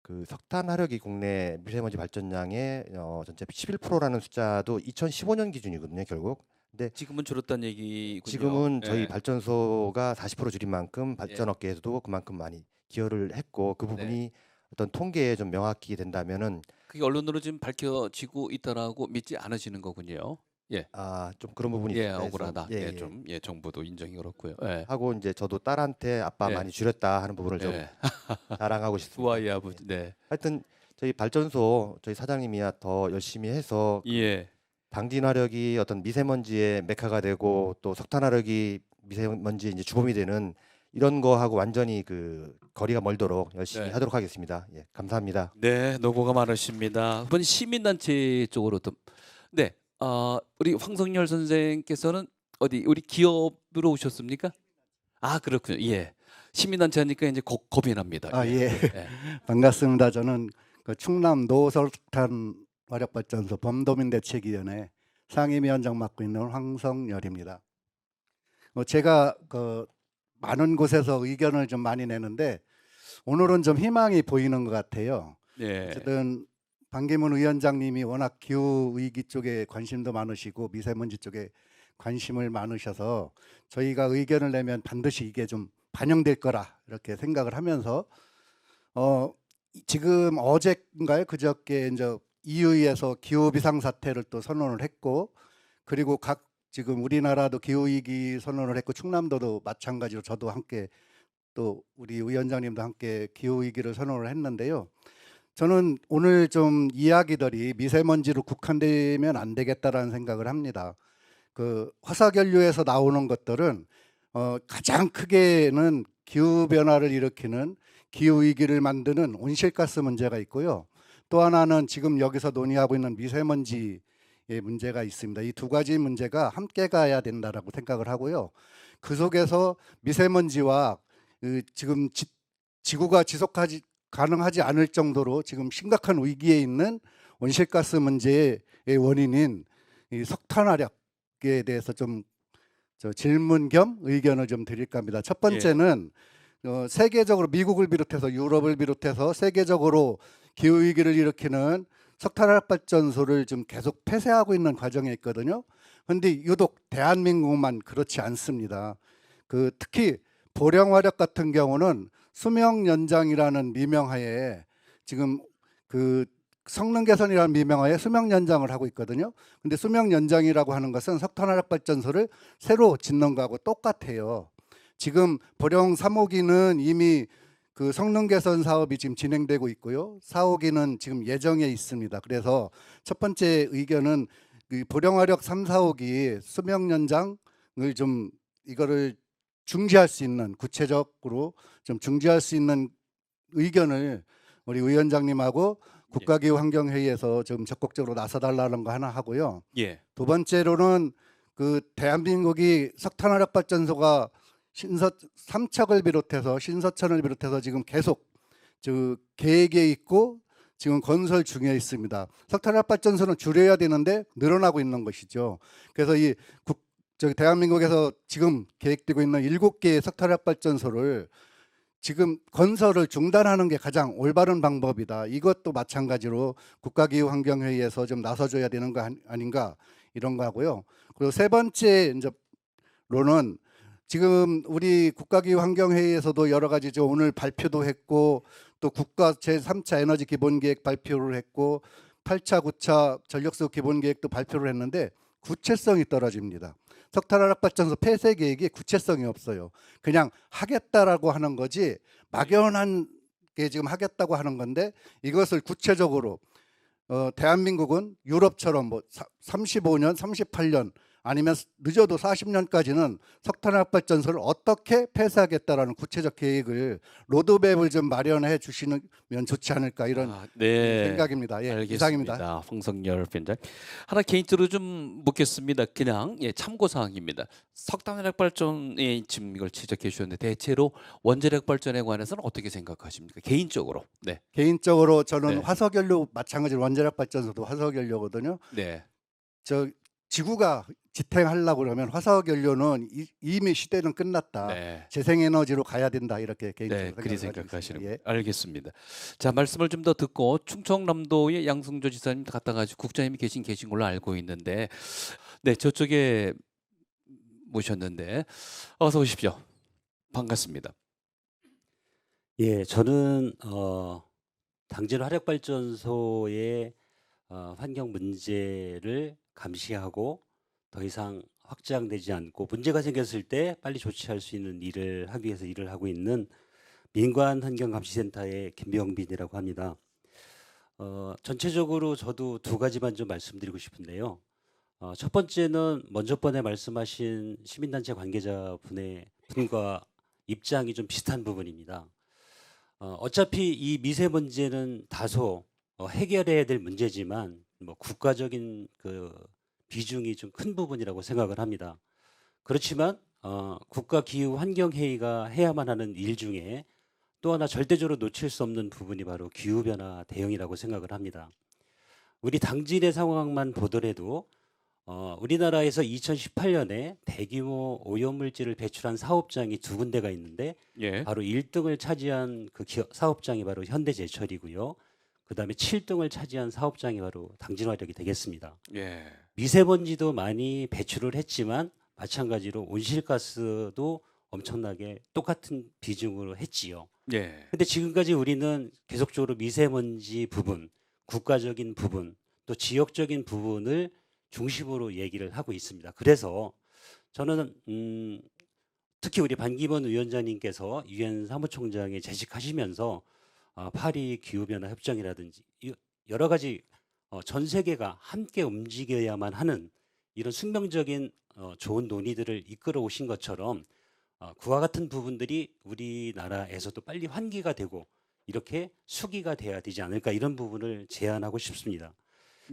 그 석탄 화력이 국내 미세먼지 발전량의 전체 11%라는 숫자도 2015년 기준이거든요, 결국. 근데 지금은 줄었다는 얘기군요. 지금은 저희 네. 발전소가 40% 줄인 만큼 발전업계에서도 그만큼 많이 기여를 했고 그 부분이 어떤 통계에 좀 명확히 된다면은 그게 언론으로 지금 밝혀지고 있다라고 믿지 않으시는 거군요. 좀 그런 부분이 예, 있습니다. 그래서 억울하다. 예, 예, 예. 좀 정부도 인정이 그렇고요. 예. 하고 이제 저도 딸한테 아빠 예. 많이 줄였다 하는 부분을 좀 예. 자랑하고 싶습니다. 부하의 아버지. 네. 하여튼 저희 발전소 저희 사장님이야 더 열심히 해서 예. 당진 화력이 어떤 미세먼지의 메카가 되고 또 석탄 화력이 미세먼지의 이제 주범이 되는 이런 거하고 완전히 그 거리가 멀도록 열심히 네. 하도록 하겠습니다. 예, 감사합니다. 네, 노고가 많으십니다. 이번 시민단체 쪽으로 또 네, 우리 황성열 선생께서는 어디 우리 기업으로 오셨습니까? 아, 그렇군요. 예, 시민단체 하니까 이제 겁이 납니다. 아, 예. 예. 반갑습니다. 저는 그 충남 노석탄 화력발전소 범도민대책위원회 상임위원장 맡고 있는 황성열입니다. 제가 그 많은 곳에서 의견을 좀 많이 내는데 오늘은 좀 희망이 보이는 것 같아요. 네. 어쨌든 반기문 위원장님이 워낙 기후 위기 쪽에 관심도 많으시고 미세먼지 쪽에 관심을 많으셔서 저희가 의견을 내면 반드시 이게 좀 반영될 거라 이렇게 생각을 하면서 지금 어제인가요? 그저께 이제 EU에서 기후 비상 사태를 또 선언을 했고 그리고 각 지금 우리나라도 기후 위기 선언을 했고 충남도도 마찬가지로 저도 함께 또 우리 위원장님도 함께 기후 위기를 선언을 했는데요. 저는 오늘 좀 이야기들이 미세먼지로 국한되면 안 되겠다라는 생각을 합니다. 그 화석연료에서 나오는 것들은 가장 크게는 기후 변화를 일으키는 기후 위기를 만드는 온실가스 문제가 있고요. 또 하나는 지금 여기서 논의하고 있는 미세먼지의 문제가 있습니다. 이 두 가지 문제가 함께 가야 된다라고 생각을 하고요. 그 속에서 미세먼지와 지금 지구가 지속하지 가능하지 않을 정도로 지금 심각한 위기에 있는 온실가스 문제의 원인인 이 석탄 화력에 대해서 좀 질문 겸 의견을 좀 드릴까 합니다. 첫 번째는 세계적으로 미국을 비롯해서 유럽을 비롯해서 세계적으로 기후 위기를 일으키는 석탄 화력 발전소를 좀 계속 폐쇄하고 있는 과정에 있거든요. 그런데 유독 대한민국만 그렇지 않습니다. 특히 보령 화력 같은 경우는 수명 연장이라는 미명하에 지금 성능 개선이라는 미명하에 수명 연장을 하고 있거든요. 근데 수명 연장이라고 하는 것은 석탄 화력 발전소를 새로 짓는 거하고 똑같아요. 지금 보령 3호기는 이미 그 성능 개선 사업이 지금 진행되고 있고요. 4호기는 지금 예정에 있습니다. 그래서 첫 번째 의견은 보령 화력 3, 4호기 수명 연장을 좀 이거를 중지할 수 있는 구체적으로 좀 중지할 수 있는 의견을 우리 위원장님하고 국가기후 환경회의에서 좀 적극적으로 나서달라는 거 하나 하고요. 예. 두 번째로는 대한민국이 석탄 화력 발전소가 삼척을 비롯해서 신서천을 비롯해서 지금 계속 계획에 있고 지금 건설 중에 있습니다. 석탄 화력 발전소는 줄여야 되는데 늘어나고 있는 것이죠. 그래서 대한민국에서 지금 계획되고 있는 7개의 석탄 화력 발전소를 지금 건설을 중단하는 게 가장 올바른 방법이다. 이것도 마찬가지로 국가기후 환경회의에서 좀 나서줘야 되는 거 아닌가 이런 거 하고요. 그리고 세 번째 이제로는 지금 우리 국가기후 환경회의에서도 여러 가지 오늘 발표도 했고 또 국가 제3차 에너지 기본계획 발표를 했고 8차, 9차 전력수 기본계획도 발표를 했는데 구체성이 떨어집니다. 석탄 화력 발전소 폐쇄 계획이 구체성이 없어요. 그냥 하겠다라고 하는 거지 막연한 게 지금 하겠다고 하는 건데 이것을 구체적으로 대한민국은 유럽처럼 35년, 38년 아니면 늦어도 40년까지는 석탄화력 발전소를 어떻게 폐쇄하겠다라는 구체적 계획을 로드맵을 좀 마련해 주시면 좋지 않을까 이런 네. 생각입니다. 예, 알겠습니다. 이상입니다. 홍성열 위원장. 하나 개인적으로 좀 묻겠습니다. 그냥 참고 사항입니다. 석탄화력 발전에 지금 이걸 지적해 주셨는데 대체로 원자력 발전에 관해서는 어떻게 생각하십니까? 개인적으로. 네. 개인적으로 저는 네. 화석연료 마찬가지로 원자력 발전소도 화석연료거든요. 네. 저 지구가 지탱하려고 그러면 화석연료는 이미 시대는 끝났다. 네. 재생에너지로 가야 된다 이렇게 개인적으로 네, 그리 생각을 가지고 생각하시는 있습니다. 거예요. 알겠습니다. 자, 말씀을 좀 더 듣고 충청남도의 양승조 지사님 갔다 가지고 국장님이 계신 걸로 알고 있는데, 네, 저쪽에 모셨는데 어서 오십시오. 반갑습니다. 예, 저는 당진 화력발전소의 환경 문제를 감시하고 더 이상 확장되지 않고 문제가 생겼을 때 빨리 조치할 수 있는 일을 하기 위해서 일을 하고 있는 민관환경감시센터의 김병빈이라고 합니다. 전체적으로 저도 두 가지만 좀 말씀드리고 싶은데요. 첫 번째는 먼저 번에 말씀하신 시민단체 분과 입장이 좀 비슷한 부분입니다. 어차피 이 미세먼지는 다소 해결해야 될 문제지만 뭐 국가적인 그 비중이 좀 큰 부분이라고 생각을 합니다. 그렇지만 국가기후환경회의가 해야만 하는 일 중에 또 하나 절대적으로 놓칠 수 없는 부분이 바로 기후변화 대응이라고 생각을 합니다. 우리 당진의 상황만 보더라도 우리나라에서 2018년에 대규모 오염물질을 배출한 사업장이 두 군데가 있는데 예. 바로 1등을 차지한 그 사업장이 바로 현대제철이고요. 그다음에 7등을 차지한 사업장이 바로 당진화력이 되겠습니다. 예. 미세먼지도 많이 배출을 했지만 마찬가지로 온실가스도 엄청나게 똑같은 비중으로 했지요. 예. 근데 지금까지 우리는 계속적으로 미세먼지 부분, 국가적인 부분, 또 지역적인 부분을 중심으로 얘기를 하고 있습니다. 그래서 저는 특히 우리 반기문 위원장님께서 유엔 사무총장에 재직하시면서 파리 기후변화 협정이라든지 여러 가지 전 세계가 함께 움직여야만 하는 이런 숙명적인 좋은 논의들을 이끌어 오신 것처럼 그와 같은 부분들이 우리나라에서도 빨리 환기가 되고 이렇게 수기가 돼야 되지 않을까 이런 부분을 제안하고 싶습니다.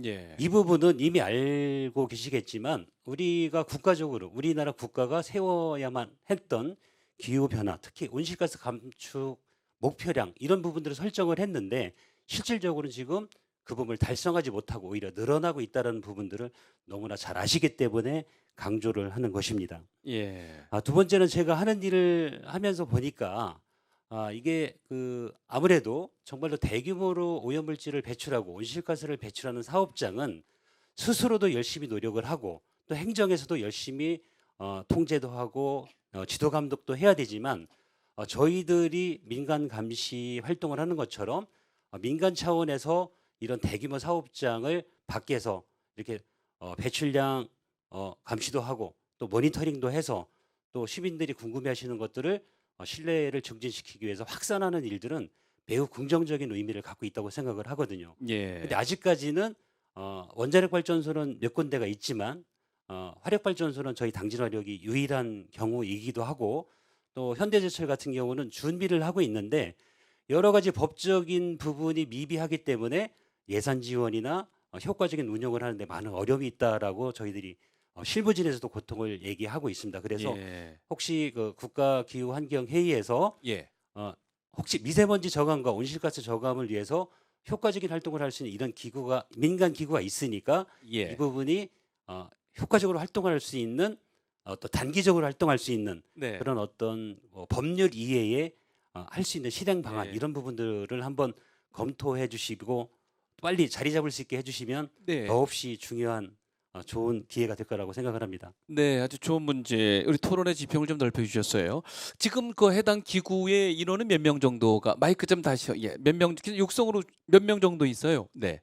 예. 이 부분은 이미 알고 계시겠지만 우리가 국가적으로 우리나라 국가가 세워야만 했던 기후변화 특히 온실가스 감축 목표량 이런 부분들을 설정을 했는데 실질적으로 지금 그 부분을 달성하지 못하고 오히려 늘어나고 있다는 부분들을 너무나 잘 아시기 때문에 강조를 하는 것입니다. 예. 두 번째는 제가 하는 일을 하면서 보니까 이게 아무래도 정말로 대규모로 오염물질을 배출하고 온실가스를 배출하는 사업장은 스스로도 열심히 노력을 하고 또 행정에서도 열심히 통제도 하고 지도 감독도 해야 되지만 저희들이 민간 감시 활동을 하는 것처럼 민간 차원에서 이런 대규모 사업장을 밖에서 이렇게 배출량 감시도 하고 또 모니터링도 해서 또 시민들이 궁금해하시는 것들을 신뢰를 증진시키기 위해서 확산하는 일들은 매우 긍정적인 의미를 갖고 있다고 생각을 하거든요. 예. 근데 아직까지는 원자력 발전소는 몇 군데가 있지만 화력 발전소는 저희 당진화력이 유일한 경우이기도 하고 또 현대제철 같은 경우는 준비를 하고 있는데 여러 가지 법적인 부분이 미비하기 때문에 예산 지원이나 효과적인 운영을 하는데 많은 어려움이 있다라고 저희들이 실무진에서도 고통을 얘기하고 있습니다. 그래서 예. 혹시 그 국가기후환경회의에서 예. 혹시 미세먼지 저감과 온실가스 저감을 위해서 효과적인 활동을 할 수 있는 이런 기구가 민간 기구가 있으니까 예. 이 부분이 효과적으로 활동할 수 있는 또 단기적으로 활동할 수 있는 네. 그런 어떤 법률 이외에 할 수 있는 실행 방안 예. 이런 부분들을 한번 검토해 주시고 빨리 자리 잡을 수 있게 해주시면 네. 더없이 중요한 좋은 기회가 될 거라고 생각을 합니다. 네, 아주 좋은 문제. 우리 토론의 지평을 좀 넓혀 주셨어요. 지금 그 해당 기구의 인원은 몇 명 정도가 마이크 좀 다시요. 예, 몇 명 육성으로 몇 명 정도 있어요. 네,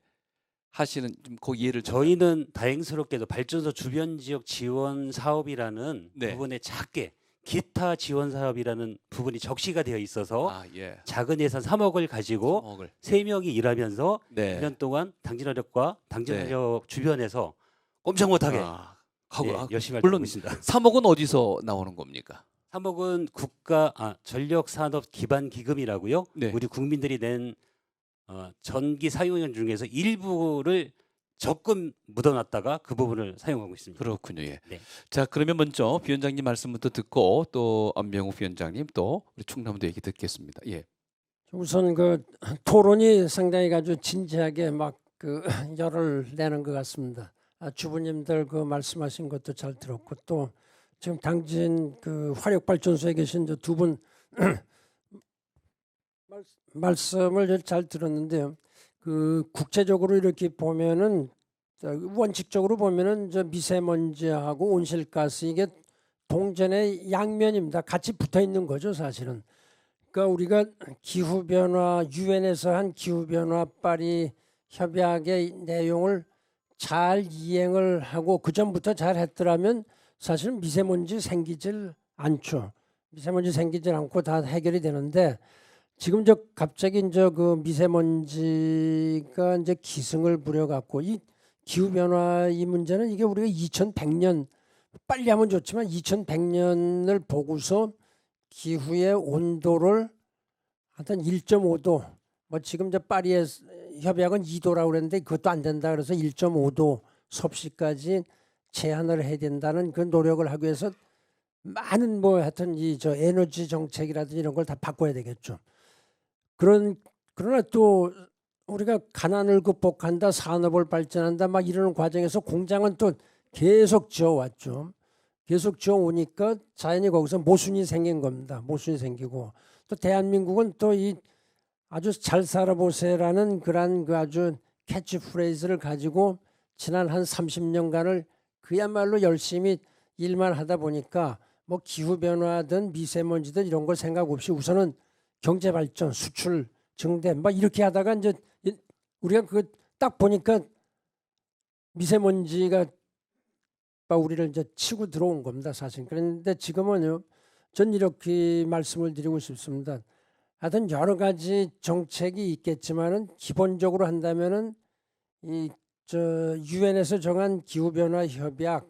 하시는 좀 그 이해를 좀. 저희는 다행스럽게도 발전소 주변 지역 지원 사업이라는 네. 부분에 작게 기타 지원 사업이라는 부분이 적시가 되어 있어서 예. 작은 예산 3억을 가지고 3억을. 3명이 일하면서 네. 1년 동안 당진화력과 당진화력 주변에서 꼼짝 못하게 하고 예, 열심히 물론 하고 있습니다. 3억은 어디서 나오는 겁니까? 3억은 전력 산업 기반 기금이라고요. 네. 우리 국민들이 낸 전기 사용량 중에서 일부를 적금 묻어놨다가 그 부분을 사용하고 있습니다. 그렇군요. 예. 네. 자, 그러면 먼저 비원장님 말씀부터 듣고 또 안병욱 비원장님 또 우리 충남도 얘기 듣겠습니다. 예. 우선 그 토론이 상당히 아주 진지하게 막 그 열을 내는 것 같습니다. 주부님들 그 말씀하신 것도 잘 들었고 또 지금 당진 그 화력발전소에 계신 두 분 말씀을 잘 들었는데요. 그 국제적으로 이렇게 보면은 원칙적으로 보면은 저 미세먼지하고 온실가스 이게 동전의 양면입니다. 같이 붙어 있는 거죠, 사실은. 그러니까 우리가 기후 변화 유엔에서 한 기후 변화 파리 협약의 내용을 잘 이행을 하고 그 전부터 잘 했더라면 사실은 미세먼지 생기질 않죠. 미세먼지 생기질 않고 다 해결이 되는데 지금 저 갑자기 이제 그 미세먼지가 이제 기승을 부려갖고 이 기후 변화 이 문제는 이게 우리가 2100년 빨리 하면 좋지만 2100년을 보고서 기후의 온도를 하여튼 1.5도 뭐 지금 이제 파리의 협약은 2도라고 그랬는데 그것도 안 된다 그래서 1.5도 섭씨까지 제한을 해야 된다는 그 노력을 하기 위해서 많은 뭐 하여튼 이 저 에너지 정책이라든지 이런 걸 다 바꿔야 되겠죠. 그러나 또 우리가 가난을 극복한다, 산업을 발전한다 막 이러는 과정에서 공장은 또 계속 지어왔죠. 계속 지어오니까 자연히 거기서 모순이 생긴 겁니다. 모순이 생기고 또 대한민국은 또 이 아주 잘 살아보세요라는 그런 그 아주 캐치프레이즈를 가지고 지난 한 30년간을 그야말로 열심히 일만 하다 보니까 뭐 기후변화든 미세먼지든 이런 걸 생각 없이 우선은 경제발전, 수출, 증대 막 이렇게 하다가 이제 우리가 그 딱 보니까 미세먼지가 우리를 이제 치고 들어온 겁니다, 사실. 그런데 지금은요, 전 이렇게 말씀을 드리고 싶습니다. 하여튼 여러 가지 정책이 있겠지만은 기본적으로 한다면은 유엔에서 정한 기후변화 협약,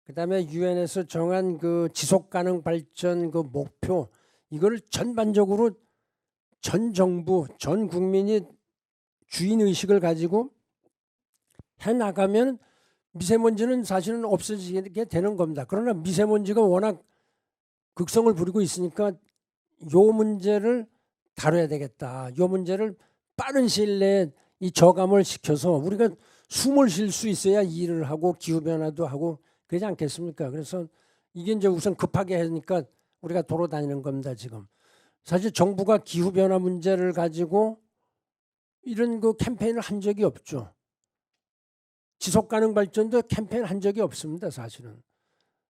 그다음에 유엔에서 정한 그 지속가능 발전 그 목표 이거를 전반적으로 전 정부, 전 국민이 주인 의식을 가지고 해 나가면 미세먼지는 사실은 없어지게 되는 겁니다. 그러나 미세먼지가 워낙 극성을 부리고 있으니까 요 문제를 다뤄야 되겠다. 요 문제를 빠른 시일 내에 이 저감을 시켜서 우리가 숨을 쉴 수 있어야 일을 하고 기후변화도 하고 그러지 않겠습니까? 그래서 이게 이제 우선 급하게 하니까 우리가 돌아다니는 겁니다, 지금. 사실 정부가 기후변화 문제를 가지고 이런 그 캠페인을 한 적이 없죠. 지속가능 발전도 캠페인 한 적이 없습니다, 사실은.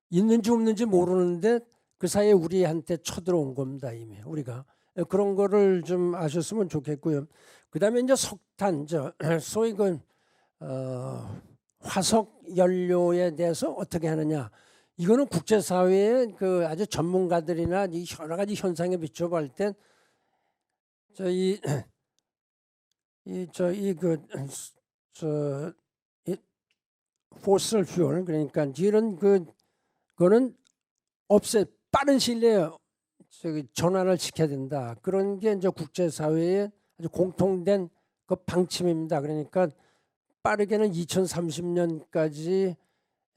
있는지 없는지 모르는데 그 사이에 우리한테 쳐들어온 겁니다, 이미 우리가. 그런 거를 좀 아셨으면 좋겠고요. 그다음에 이제 석탄, 소위 그 화석 연료에 대해서 어떻게 하느냐. 이거는 국제사회의 그 아주 전문가들이나 이 여러 가지 현상에 비춰볼 때 포슬 퓨얼 그러니까 이런 그거는 빠른 시일 내에 전환을 시켜야 된다. 그런 게 이제 국제사회의 아주 공통된 그 방침입니다. 그러니까 빠르게는 2030년까지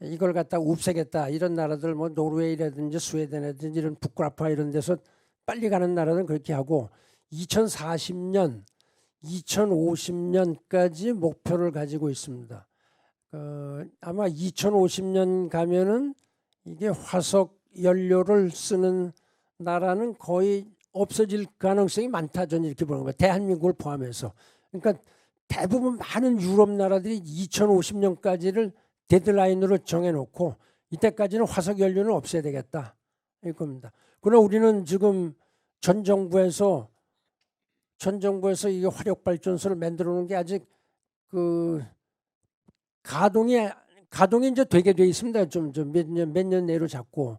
이걸 갖다 없애겠다. 이런 나라들 뭐 노르웨이라든지 스웨덴이라든지 이런 북구라파 이런 데서 빨리 가는 나라는 그렇게 하고 2040년, 2050년까지 목표를 가지고 있습니다. 아마 2050년 가면은 이게 화석 연료를 쓰는 나라는 거의 없어질 가능성이 많다. 저는 이렇게 보는 거예요. 대한민국을 포함해서. 그러니까 대부분 많은 유럽 나라들이 2050년까지를 데드라인으로 정해놓고 이때까지는 화석 연료는 없애야 되겠다. 이겁니다. 그러나 우리는 지금 전 정부에서 이게 화력발전소를 만들어 놓은 게 아직 그 가동이 이제 되게 돼 있습니다. 좀 몇 년 내로 자꾸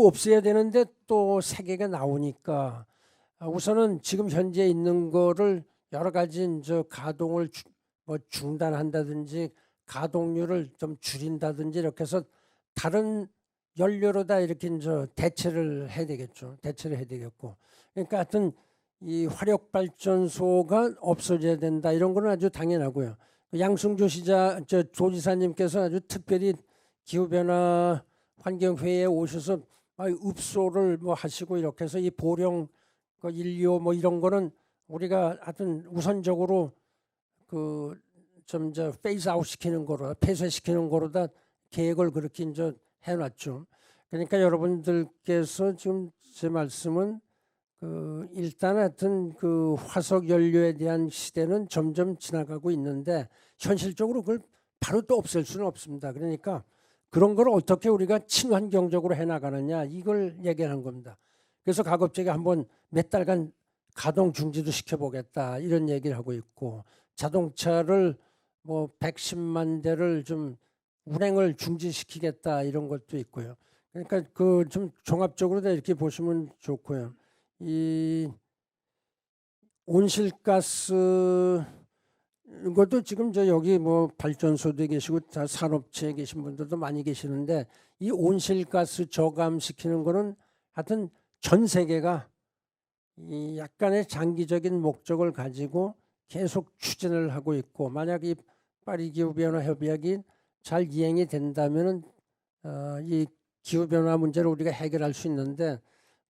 없애야 되는데 또 세계가 나오니까 우선은 지금 현재 있는 거를 여러 가지 이제 가동을 뭐 중단한다든지 가동률을 좀 줄인다든지 이렇게 해서 다른 연료로다 이렇게 이제 대체를 해야 되겠죠. 대체를 해야 되겠고. 그러니까 하여튼 이 화력 발전소가 없어져야 된다 이런 거는 아주 당연하고요. 양승조 도지사님께서 아주 특별히 기후 변화 환경회의에 오셔서 읍소를 뭐 하시고 이렇게 해서 이 보령 인류 뭐 이런 거는 우리가 하여튼 우선적으로 그 좀 이제 페이스 아웃 시키는 거로 폐쇄시키는 거로다 계획을 그렇게 이제 해놨죠. 그러니까 여러분들께서 지금 제 말씀은 그 일단 하여튼 그 화석 연료에 대한 시대는 점점 지나가고 있는데 현실적으로 그걸 바로 또 없앨 수는 없습니다. 그러니까 그런 걸 어떻게 우리가 친환경적으로 해나가느냐 이걸 얘기하는 겁니다. 그래서 가급적이 한번 몇 달간 가동 중지도 시켜보겠다 이런 얘기를 하고 있고 자동차를 뭐 110만 대를 좀 운행을 중지시키겠다 이런 것도 있고요. 그러니까 그 좀 종합적으로 다 이렇게 보시면 좋고요. 이 온실가스 이것도 지금 저 여기 뭐 발전소도 계시고 다 산업체에 계신 분들도 많이 계시는데 이 온실가스 저감시키는 거는 하여튼 전 세계가 이 약간의 장기적인 목적을 가지고 계속 추진을 하고 있고 만약 이 파리 기후변화 협약이 잘 이행이 된다면은 이 기후변화 문제를 우리가 해결할 수 있는데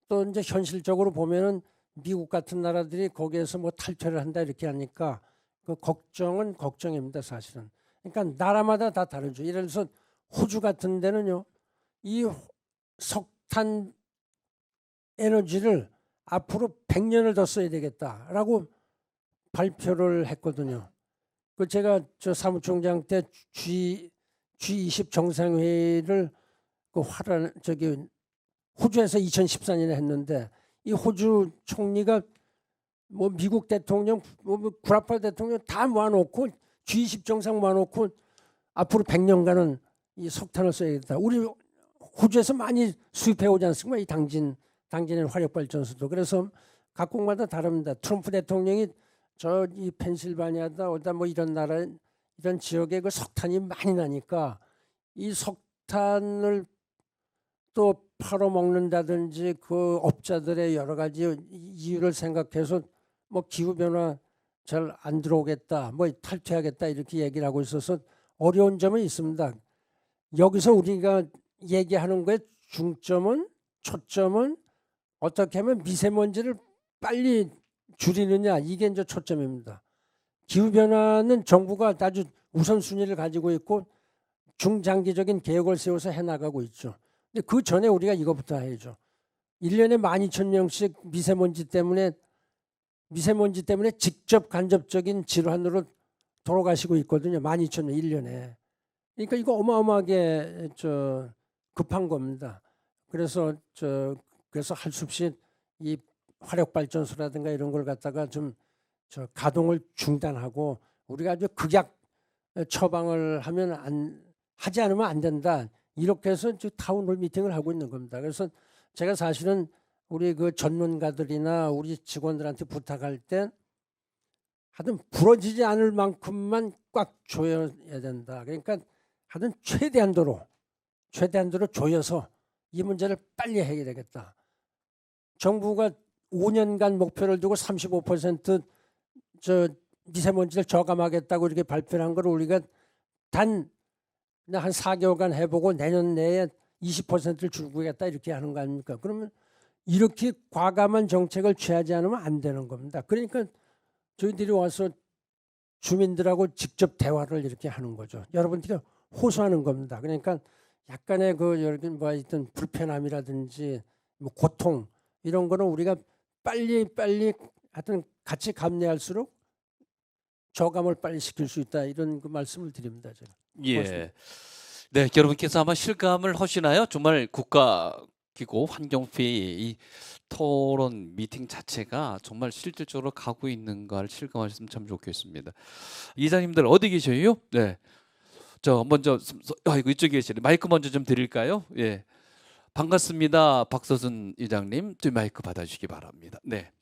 또 이제 현실적으로 보면은 미국 같은 나라들이 거기에서 뭐 탈퇴를 한다 이렇게 하니까 그 걱정은 걱정입니다 사실은. 그러니까 나라마다 다 다르죠. 예를 들어서 호주 같은 데는요 이 석탄 에너지를 앞으로 100년을 더 써야 되겠다라고 발표를 했거든요. 그 제가 저 사무총장 때 G20 정상회의를 그 호주에서 2014년에 했는데 이 호주 총리가 뭐 미국 대통령, 뭐 구라파 대통령 다 모아놓고 G20 정상 모아놓고 앞으로 100년간은 이 석탄을 써야겠다. 우리 호주에서 많이 수입해 오지 않습니까? 이 당진의 화력 발전소도. 그래서 각국마다 다릅니다. 트럼프 대통령이 저 이 펜실바니아다 어디다 뭐 이런 나라 이런 지역에 그 석탄이 많이 나니까 이 석탄을 또 팔아먹는다든지 그 업자들의 여러 가지 이유를 생각해서 뭐 기후변화 잘 안 들어오겠다 뭐 탈퇴하겠다 이렇게 얘기를 하고 있어서 어려운 점은 있습니다. 여기서 우리가 얘기하는 거의 중점은 초점은 어떻게 하면 미세먼지를 빨리 줄이느냐 이게 이제 초점입니다. 기후변화는 정부가 아주 우선순위를 가지고 있고 중장기적인 계획을 세워서 해나가고 있죠. 근데 그 전에 우리가 이것부터 해야죠. 1년에 12,000명씩 미세먼지 때문에 직접 간접적인 질환으로 돌아가시고 있거든요. 12,000명 1년에. 그러니까 이거 어마어마하게 급한 겁니다. 그래서 할 수 없이 이 화력 발전소라든가 이런 걸 갖다가 좀 가동을 중단하고 우리가 아주 극약 처방을 하지 않으면 안 된다. 이렇게 해서 타운홀 미팅을 하고 있는 겁니다. 그래서 제가 사실은 우리 그 전문가들이나 우리 직원들한테 부탁할 때 하여튼 부러지지 않을 만큼만 꽉 조여야 된다. 그러니까 하여튼 최대한도로 조여서 이 문제를 빨리 해결되겠다. 정부가 5년간 목표를 두고 35% 미세먼지를 저감하겠다고 이렇게 발표를 한 걸 우리가 한 4개월간 해보고 내년 내에 20%를 줄이겠다 이렇게 하는 거 아닙니까? 그러면 이렇게 과감한 정책을 취하지 않으면 안 되는 겁니다. 그러니까 저희들이 와서 주민들하고 직접 대화를 이렇게 하는 거죠. 여러분들이 호소하는 겁니다. 그러니까 약간의 있던 불편함이라든지 뭐 고통 이런 거는 우리가 빨리 하여튼 같이 감내할수록 저감을 빨리 시킬 수 있다 이런 그 말씀을 드립니다. 제가. 예. 네, 여러분께서 아마 실감을 하시나요? 정말 국가기구 환경회의 이 토론 미팅 자체가 정말 실질적으로 가고 있는가를 실감하셨으면 참 좋겠습니다. 이사님들 어디 계셔요? 네. 저 먼저 이쪽에 계시네. 마이크 먼저 좀 드릴까요? 예. 반갑습니다. 박서순 이장님, 마이크 받아주시기 바랍니다. 네.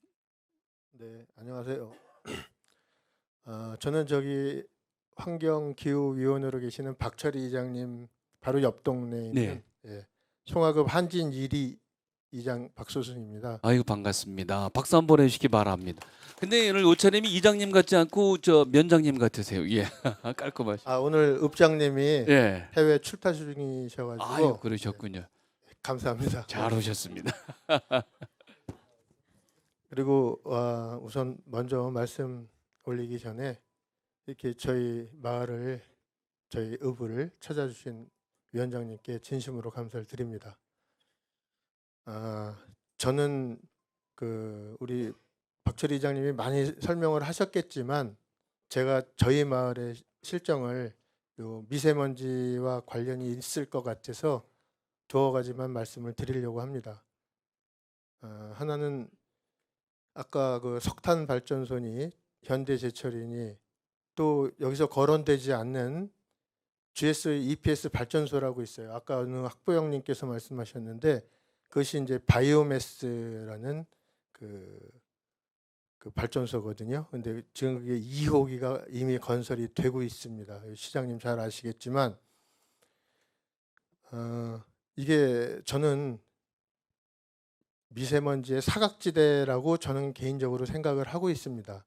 네, 안녕하세요. 저는 환경기후위원으로 계시는 박철희 이장님 바로 옆 동네에 있는 네. 예, 송화급 한진 1위 이장 박소순입니다. 아이고 반갑습니다. 박수 한번 해주시기 바랍니다. 근데 오늘 옷차림이 이장님 같지 않고 저 면장님 같으세요. 예, 깔끔하시. 아 오늘 읍장님이 예. 해외 출타 중이셔가지고 아유 그러셨군요. 감사합니다. 잘 오셨습니다. 그리고 우선 먼저 말씀 올리기 전에 이렇게 저희 마을을 저희 읍을 찾아주신 위원장님께 진심으로 감사를 드립니다. 저는 그 우리 박철희 이장님이 많이 설명을 하셨겠지만 제가 저희 마을의 실정을 요 미세먼지와 관련이 있을 것 같아서 두어 가지만 말씀을 드리려고 합니다. 하나는 아까 그 석탄 발전소니 현대제철이니 또 여기서 거론되지 않는 GS EPS 발전소라고 있어요. 아까 어느 학부형님께서 말씀하셨는데 그것이 이제 바이오매스라는 그 발전소거든요. 근데 지금 그게 2호기가 이미 건설이 되고 있습니다. 시장님 잘 아시겠지만 이게 저는 미세먼지의 사각지대라고 저는 개인적으로 생각을 하고 있습니다.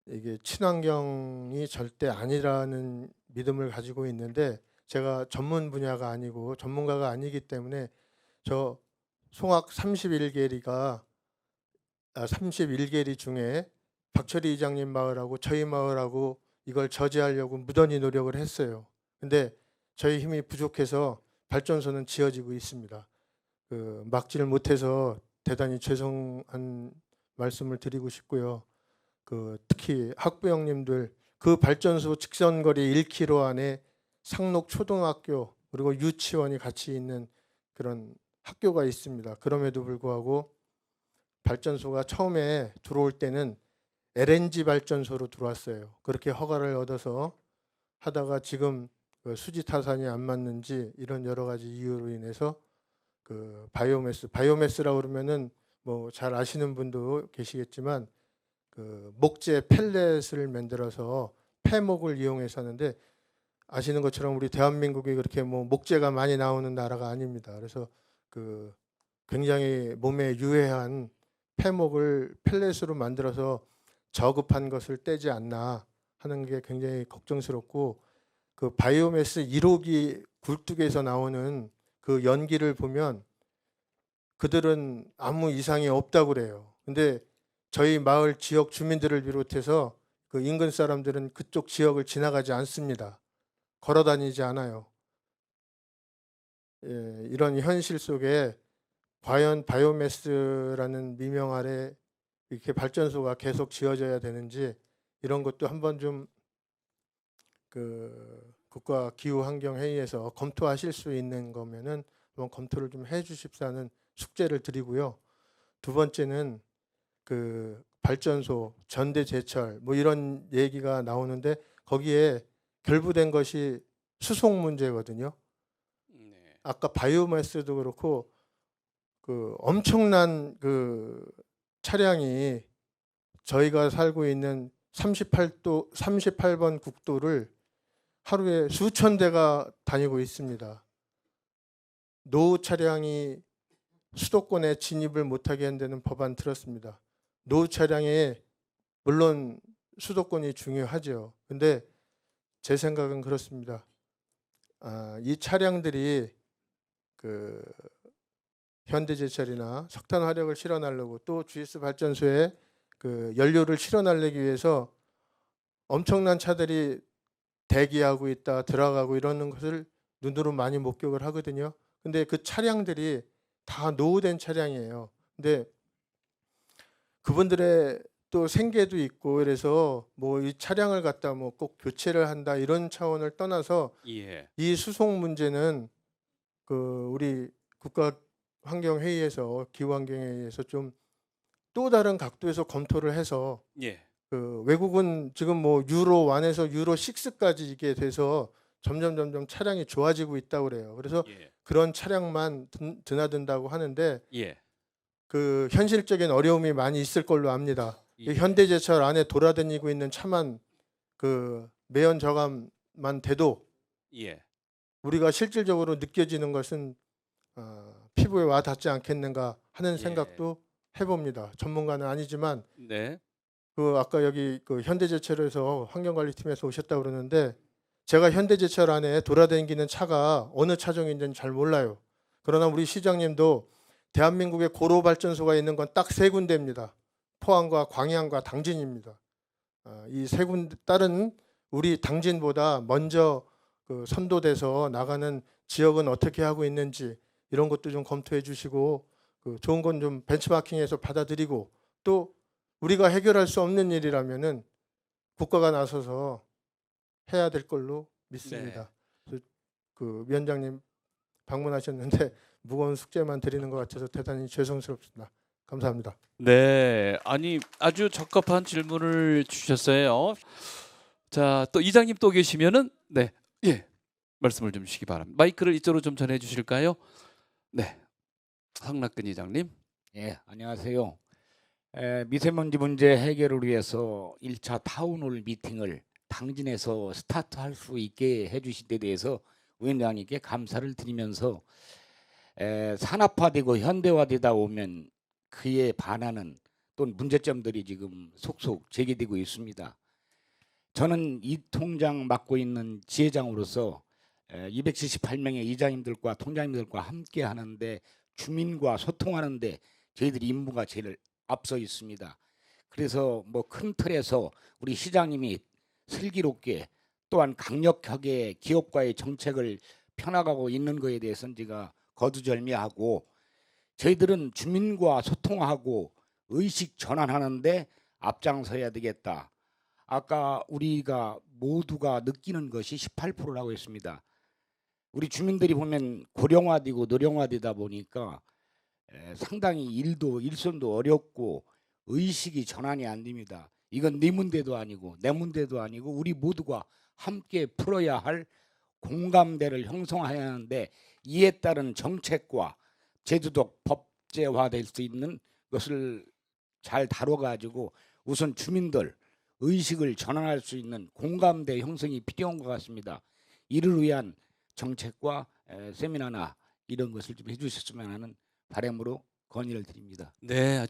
이게 친환경이 절대 아니라는 믿음을 가지고 있는데 제가 전문 분야가 아니고 전문가가 아니기 때문에 저 송악 31개리가 31개리 중에 박철희 이장님 마을하고 저희 마을하고 이걸 저지하려고 무던히 노력을 했어요. 근데 저희 힘이 부족해서 발전소는 지어지고 있습니다. 막지를 못해서 대단히 죄송한 말씀을 드리고 싶고요. 특히 학부형님들 그 발전소 직선거리 1km 안에 상록 초등학교 그리고 유치원이 같이 있는 그런 학교가 있습니다. 그럼에도 불구하고 발전소가 처음에 들어올 때는 LNG 발전소로 들어왔어요. 그렇게 허가를 얻어서 하다가 지금 수지 타산이 안 맞는지 이런 여러 가지 이유로 인해서 바이오매스라고 그러면은 뭐 잘 아시는 분도 계시겠지만 목재 펠렛을 만들어서 폐목을 이용해서 하는데 아시는 것처럼 우리 대한민국이 그렇게 뭐 목재가 많이 나오는 나라가 아닙니다. 그래서 굉장히 몸에 유해한 폐목을 펠렛으로 만들어서 저급한 것을 떼지 않나 하는 게 굉장히 걱정스럽고 바이오매스 1호기 굴뚝에서 나오는 그 연기를 보면 그들은 아무 이상이 없다고 그래요. 근데 저희 마을 지역 주민들을 비롯해서 인근 사람들은 그쪽 지역을 지나가지 않습니다. 걸어 다니지 않아요. 예, 이런 현실 속에 과연 바이오매스라는 미명 아래 이렇게 발전소가 계속 지어져야 되는지 이런 것도 한번 좀 국가기후환경회의에서 검토하실 수 있는 거면은 한번 검토를 좀 해주십사는 숙제를 드리고요. 두 번째는 발전소, 전대제철 뭐 이런 얘기가 나오는데 거기에 결부된 것이 수송 문제거든요. 아까 바이오매스도 그렇고 엄청난 차량이 저희가 살고 있는 38번 국도를 하루에 수천 대가 다니고 있습니다. 노후 차량이 수도권에 진입을 못하게 한다는 법안 들었습니다. 노후 차량에 물론 수도권이 중요하죠. 근데 제 생각은 그렇습니다. 이 차량들이 현대제철이나 석탄 화력을 실어나려고 또 GS 발전소에 연료를 실어나르기 위해서 엄청난 차들이 대기하고 있다 들어가고 이러는 것을 눈으로 많이 목격을 하거든요. 근데 그 차량들이 다 노후된 차량이에요. 근데 그분들의 또 생계도 있고 그래서 뭐 이 차량을 갖다 뭐 꼭 교체를 한다 이런 차원을 떠나서 예. 이 수송 문제는 우리 국가환경회의에서 기후환경회의에서 좀 또 다른 각도에서 검토를 해서 예. 외국은 지금 뭐 유로 1에서 유로 6까지 이게 돼서 점점 차량이 좋아지고 있다고 그래요. 그래서 예. 그런 차량만 드나든다고 하는데 예. 현실적인 어려움이 많이 있을 걸로 압니다. 예. 현대제철 안에 돌아다니고 있는 차만 매연 저감만 돼도 예. 우리가 실질적으로 느껴지는 것은 피부에 와 닿지 않겠는가 하는 예. 생각도 해봅니다. 전문가는 아니지만 네. 그 아까 여기 그 현대제철에서 환경관리팀에서 오셨다고 그러는데 제가 현대제철 안에 돌아다니는 차가 어느 차종인지는 잘 몰라요. 그러나 우리 시장님도 대한민국에 고로 발전소가 있는 건 딱 세 군데입니다. 포항과 광양과 당진입니다. 이 세 군데 다른 우리 당진보다 먼저 그 선도돼서 나가는 지역은 어떻게 하고 있는지 이런 것도 좀 검토해 주시고 그 좋은 건 좀 벤치마킹해서 받아들이고 또 우리가 해결할 수 없는 일이라면은 국가가 나서서 해야 될 걸로 믿습니다. 그래서 그 위원장님 방문하셨는데 무거운 숙제만 드리는 것 같아서 대단히 죄송스럽습니다. 감사합니다. 네, 아니 아주 적합한 질문을 주셨어요. 자, 또 이장님 또 계시면은 네, 예, 말씀을 좀 주시기 바랍니다. 마이크를 이쪽으로 좀 전해 주실까요? 네, 황낙근 이장님. 예, 안녕하세요. 미세먼지 문제 해결을 위해서 1차 타운홀 미팅을 당진에서 스타트할 수 있게 해주신 데 대해서 위원장님께 감사를 드리면서 산업화되고 현대화되다 오면 그에 반하는 또는 문제점들이 지금 속속 제기되고 있습니다. 저는 이 통장 맡고 있는 지회장으로서 278명의 이장님들과 통장님들과 함께 하는데 주민과 소통하는데 저희들이 임무가 제일 앞서 있습니다. 그래서 뭐 큰 틀에서 우리 시장님이 슬기롭게 또한 강력하게 기업과의 정책을 펴나가고 있는 것에 대해서는 제가 거두절미하고 저희들은 주민과 소통하고 의식 전환하는데 앞장서야 되겠다. 아까 우리가 모두가 느끼는 것이 18%라고 했습니다. 우리 주민들이 보면 고령화되고 노령화되다 보니까 상당히 일손도 어렵고 의식이 전환이 안 됩니다. 이건 네 문제도 아니고 내 문제도 아니고 우리 모두가 함께 풀어야 할 공감대를 형성해야 하는데 이에 따른 정책과 제도적 법제화될 수 있는 것을 잘 다뤄가지고 우선 주민들 의식을 전환할 수 있는 공감대 형성이 필요한 것 같습니다. 이를 위한 정책과 세미나나 이런 것을 좀 해주셨으면 하는 바람으로 건의를 드립니다. 네,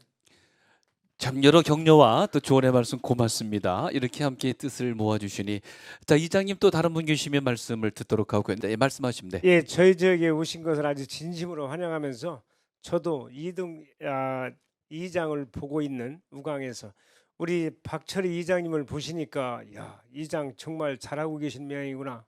참 여러 격려와 또 조언의 말씀 고맙습니다. 이렇게 함께 뜻을 모아주시니 자 이장님 또 다른 분 계시면 말씀을 듣도록 하고 있는데 말씀하시면 돼. 예, 저희 지역에 오신 것을 아주 진심으로 환영하면서 저도 이장을 보고 있는 우강에서 우리 박철희 이장님을 보시니까 야 이장 정말 잘하고 계신 모양이구나.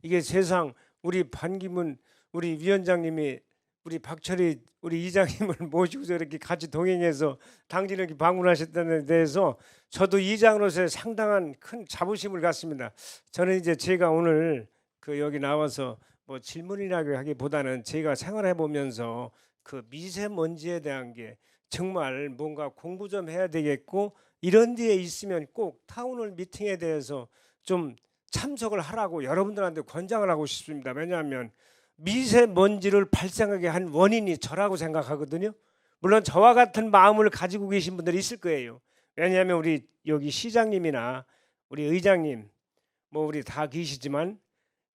이게 세상 우리 반기문 우리 위원장님이 우리 박철희 우리 이장님을 모시고서 이렇게 같이 동행해서 당진을 이렇게 방문하셨다는 데 대해서 저도 이장으로서의 상당한 큰 자부심을 갖습니다. 저는 이제 제가 오늘 그 여기 나와서 뭐 질문이라고 하기보다는 제가 생활해 보면서 그 미세먼지에 대한 게 정말 뭔가 공부 좀 해야 되겠고 이런 데에 있으면 꼭 타운홀 미팅에 대해서 좀 참석을 하라고 여러분들한테 권장을 하고 싶습니다. 왜냐하면 미세먼지를 발생하게 한 원인이 저라고 생각하거든요. 물론 저와 같은 마음을 가지고 계신 분들이 있을 거예요. 왜냐하면 우리 여기 시장님이나 우리 의장님 뭐 우리 다 계시지만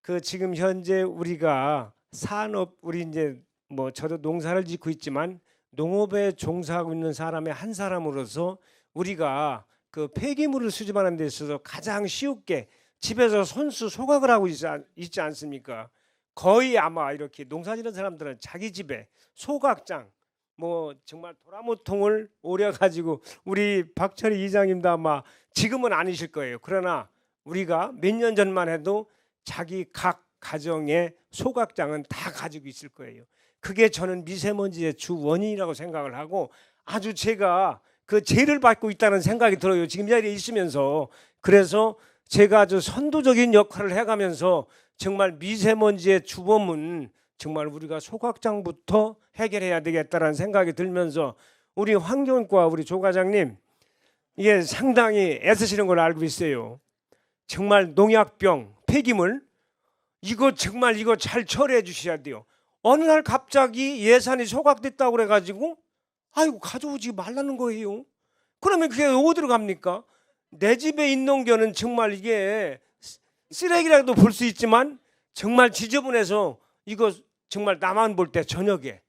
그 지금 현재 우리가 산업 우리 이제 뭐 저도 농사를 짓고 있지만 농업에 종사하고 있는 사람의 한 사람으로서 우리가 그 폐기물을 수집하는 데 있어서 가장 쉽게 집에서 손수 소각을 하고 있지 않습니까? 거의 아마 이렇게 농사짓는 사람들은 자기 집에 소각장 뭐 정말 도라무통을 오려 가지고 우리 박철희 이장님도 아마 지금은 아니실 거예요. 그러나 우리가 몇 년 전만 해도 자기 각 가정의 소각장은 다 가지고 있을 거예요. 그게 저는 미세먼지의 주 원인이라고 생각을 하고 아주 제가 그 죄를 받고 있다는 생각이 들어요. 지금 이 자리에 있으면서. 그래서 제가 아주 선도적인 역할을 해가면서 정말 미세먼지의 주범은 정말 우리가 소각장부터 해결해야 되겠다는 생각이 들면서 우리 환경과 우리 조 과장님 이게 상당히 애쓰시는 걸 알고 있어요. 정말 농약병, 폐기물 이거 정말 이거 잘 처리해 주셔야 돼요. 어느 날 갑자기 예산이 소각됐다고 그래가지고 아이고 가져오지 말라는 거예요. 그러면 그게 어디로 갑니까? 내 집에 있는 거는 정말 이게 쓰레기라도 볼 수 있지만 정말 지저분해서 이거 정말 나만 볼 때 저녁에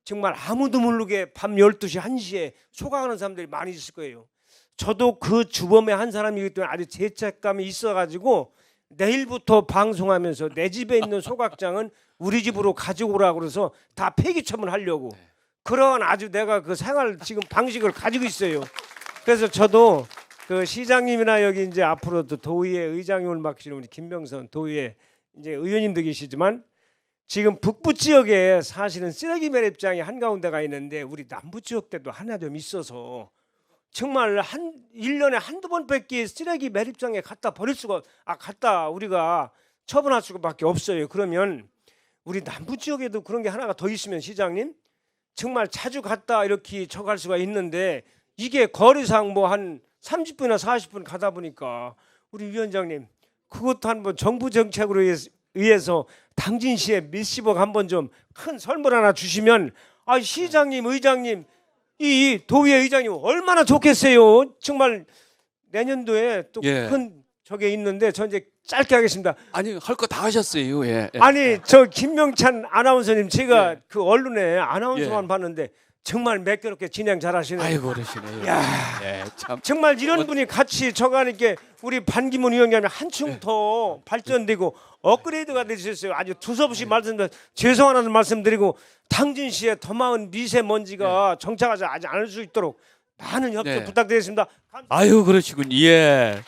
정말 아무도 모르게 밤 12시, 1시에 소각하는 사람들이 많이 있을 거예요. 저도 그 주범의 한 사람이기 때문에 아주 죄책감이 있어가지고 내일부터 방송하면서 내 집에 있는 소각장은 우리 집으로 가지고 오라고 그래서 다 폐기 처분하려고 그런 아주 내가 그 생활 지금 방식을 가지고 있어요. 그래서 저도 그 시장님이나 여기 이제 앞으로도 도의회 의장님을 맡으시는 우리 김병선 도의회 이제 의원님도 계시지만 지금 북부 지역에 사실은 쓰레기 매립장이 한가운데가 있는데 우리 남부 지역 때도 하나 좀 있어서 정말 1년에 한두 번밖에 쓰레기 매립장에 갖다 버릴 수가 갖다 우리가 처분할 수밖에 없어요. 그러면 우리 남부 지역에도 그런 게 하나가 더 있으면 시장님 정말 자주 갔다 이렇게 저갈 수가 있는데 이게 거리상 뭐 한 30분이나 40분 가다 보니까 우리 위원장님 그것도 한번 정부 정책으로 의해서 당진시에 몇십억 한번 좀 큰 선물 하나 주시면 시장님 의장님 이 도의회 의장님 얼마나 좋겠어요. 정말 내년도에 또 큰 저게 있는데 저 이제 짧게 하겠습니다. 아니 할 거 다 하셨어요. 예. 아니 저 김명찬 아나운서님 제가 그 언론에 아나운서만 봤는데 정말 매끄럽게 진행 잘하시네요. 아이고 그러시네요. 야, 참. 정말 이런 분이 같이 저가니까 우리 반기문 위원장님 한층 더 발전되고 업그레이드가 되셨어요. 아주 두서없이 말씀드려 죄송하다는 말씀드리고 당진시에 더 많은 미세먼지가 정착하지 않을 수 있도록 많은 협조 부탁드리겠습니다. 아유 그러시군. 예.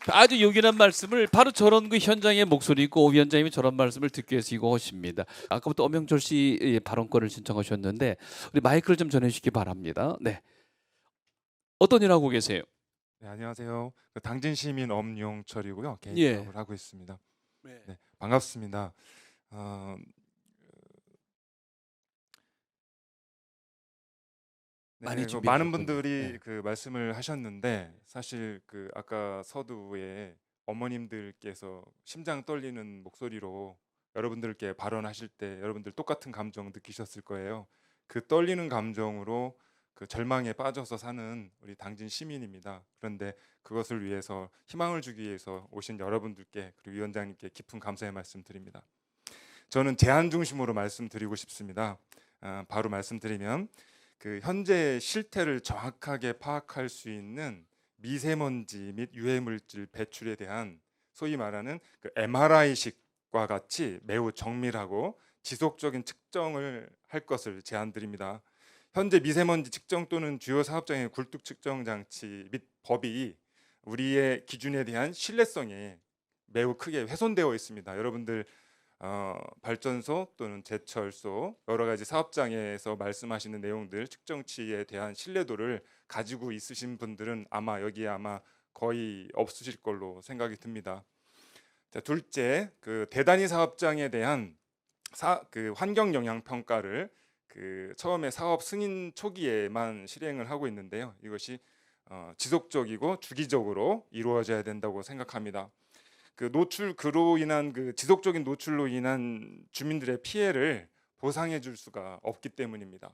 아주 요긴한 말씀을 바로 저런 그 현장의 목소리고 위원장님이 저런 말씀을 듣기 위해서 이거 하십니다. 아까부터 엄영철 씨 발언권을 신청하셨는데 우리 마이크를 좀 전해주시기 바랍니다. 네. 어떤 일 하고 계세요? 네, 안녕하세요. 당진 시민 엄용철이고요. 개인 사업을 하고 있습니다. 네, 반갑습니다. 네, 많은 분들이 그 말씀을 하셨는데 사실 그 아까 서두에 어머님들께서 심장 떨리는 목소리로 여러분들께 발언하실 때 여러분들 똑같은 감정 느끼셨을 거예요. 그 떨리는 감정으로 그 절망에 빠져서 사는 우리 당진 시민입니다. 그런데 그것을 위해서 희망을 주기 위해서 오신 여러분들께 그리고 위원장님께 깊은 감사의 말씀 드립니다. 저는 제안 중심으로 말씀드리고 싶습니다. 바로 말씀드리면 그 현재 실태를 정확하게 파악할 수 있는 미세먼지 및 유해물질 배출에 대한 소위 말하는 그 MRI식과 같이 매우 정밀하고 지속적인 측정을 할 것을 제안드립니다. 현재 미세먼지 측정 또는 주요 사업장의 굴뚝 측정 장치 및 법이 우리의 기준에 대한 신뢰성이 매우 크게 훼손되어 있습니다. 여러분들 발전소 또는 제철소 여러 가지 사업장에서 말씀하시는 내용들 측정치에 대한 신뢰도를 가지고 있으신 분들은 아마 여기에 거의 없으실 걸로 생각이 듭니다. 자, 둘째, 그 대단위 사업장에 대한 그 환경 영향 평가를 그 처음에 사업 승인 초기에만 실행을 하고 있는데요. 이것이 지속적이고 주기적으로 이루어져야 된다고 생각합니다. 그 그로 인한 그 지속적인 노출로 인한 주민들의 피해를 보상해 줄 수가 없기 때문입니다.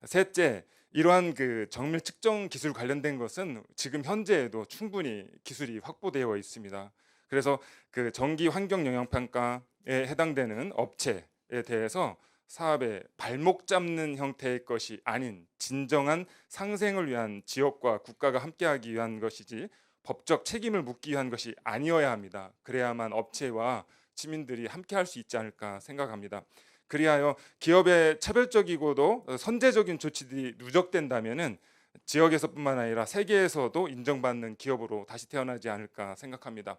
셋째, 이러한 그 정밀 측정 기술 관련된 것은 지금 현재에도 충분히 기술이 확보되어 있습니다. 그래서 그 정기 환경 영향 평가에 해당되는 업체에 대해서 사업의 발목 잡는 형태의 것이 아닌 진정한 상생을 위한 지역과 국가가 함께하기 위한 것이지 법적 책임을 묻기 위한 것이 아니어야 합니다. 그래야만 업체와 시민들이 함께할 수 있지 않을까 생각합니다. 그리하여 기업의 차별적이고도 선제적인 조치들이 누적된다면은 지역에서뿐만 아니라 세계에서도 인정받는 기업으로 다시 태어나지 않을까 생각합니다.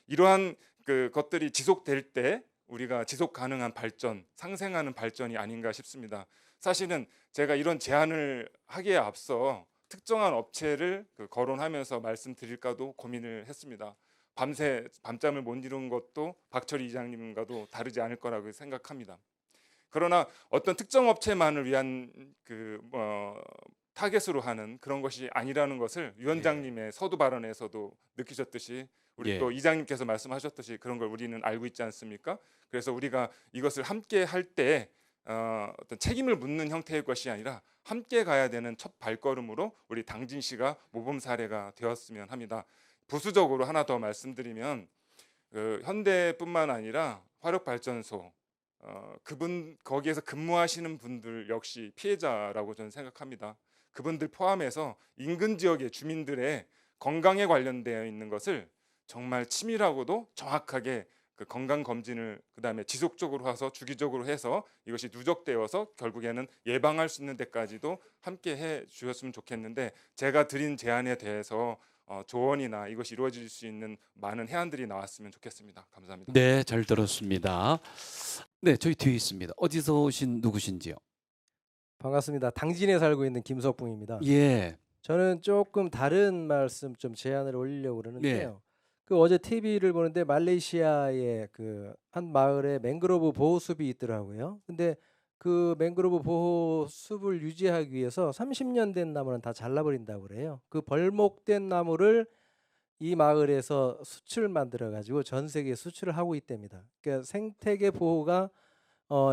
이러한 그 것들이 지속될 때 우리가 지속 가능한 발전, 상생하는 발전이 아닌가 싶습니다. 사실은 제가 이런 제안을 하기에 앞서 특정한 업체를 거론하면서 말씀드릴까도 고민을 했습니다. 밤새 밤잠을 못 이룬 것도 박철희 이장님과도 다르지 않을 거라고 생각합니다. 그러나 어떤 특정 업체만을 위한 타겟으로 하는 그런 것이 아니라는 것을 위원장님의 서두 발언에서도 느끼셨듯이 우리 또 이장님께서 말씀하셨듯이 그런 걸 우리는 알고 있지 않습니까? 그래서 우리가 이것을 함께 할 때 어떤 책임을 묻는 형태의 것이 아니라 함께 가야 되는 첫 발걸음으로 우리 당진시가 모범 사례가 되었으면 합니다. 부수적으로 하나 더 말씀드리면 그 현대뿐만 아니라 화력발전소 그분 거기에서 근무하시는 분들 역시 피해자라고 저는 생각합니다. 그분들 포함해서 인근 지역의 주민들의 건강에 관련되어 있는 것을 정말 치밀하고도 정확하게 그 건강 검진을 그다음에 지속적으로 해서 주기적으로 해서 이것이 누적되어서 결국에는 예방할 수 있는 데까지도 함께 해 주셨으면 좋겠는데, 제가 드린 제안에 대해서 조언이나 이것이 이루어질 수 있는 많은 해안들이 나왔으면 좋겠습니다. 감사합니다. 네, 잘 들었습니다. 네, 저희 뒤에 있습니다. 어디서 오신 누구신지요? 반갑습니다. 당진에 살고 있는 김석붕입니다. 예. 저는 조금 다른 말씀 좀 제안을 올리려고 그러는데요. 네. 그 어제 TV를 보는데 말레이시아의 그 한 마을에 맹그로브 보호숲이 있더라고요. 근데 그 맹그로브 보호숲을 유지하기 위해서 30년 된 나무는 다 잘라버린다고 그래요. 그 벌목된 나무를 이 마을에서 수출 만들어 가지고 전 세계에 수출을 하고 있답니다. 그러니까 생태계 보호가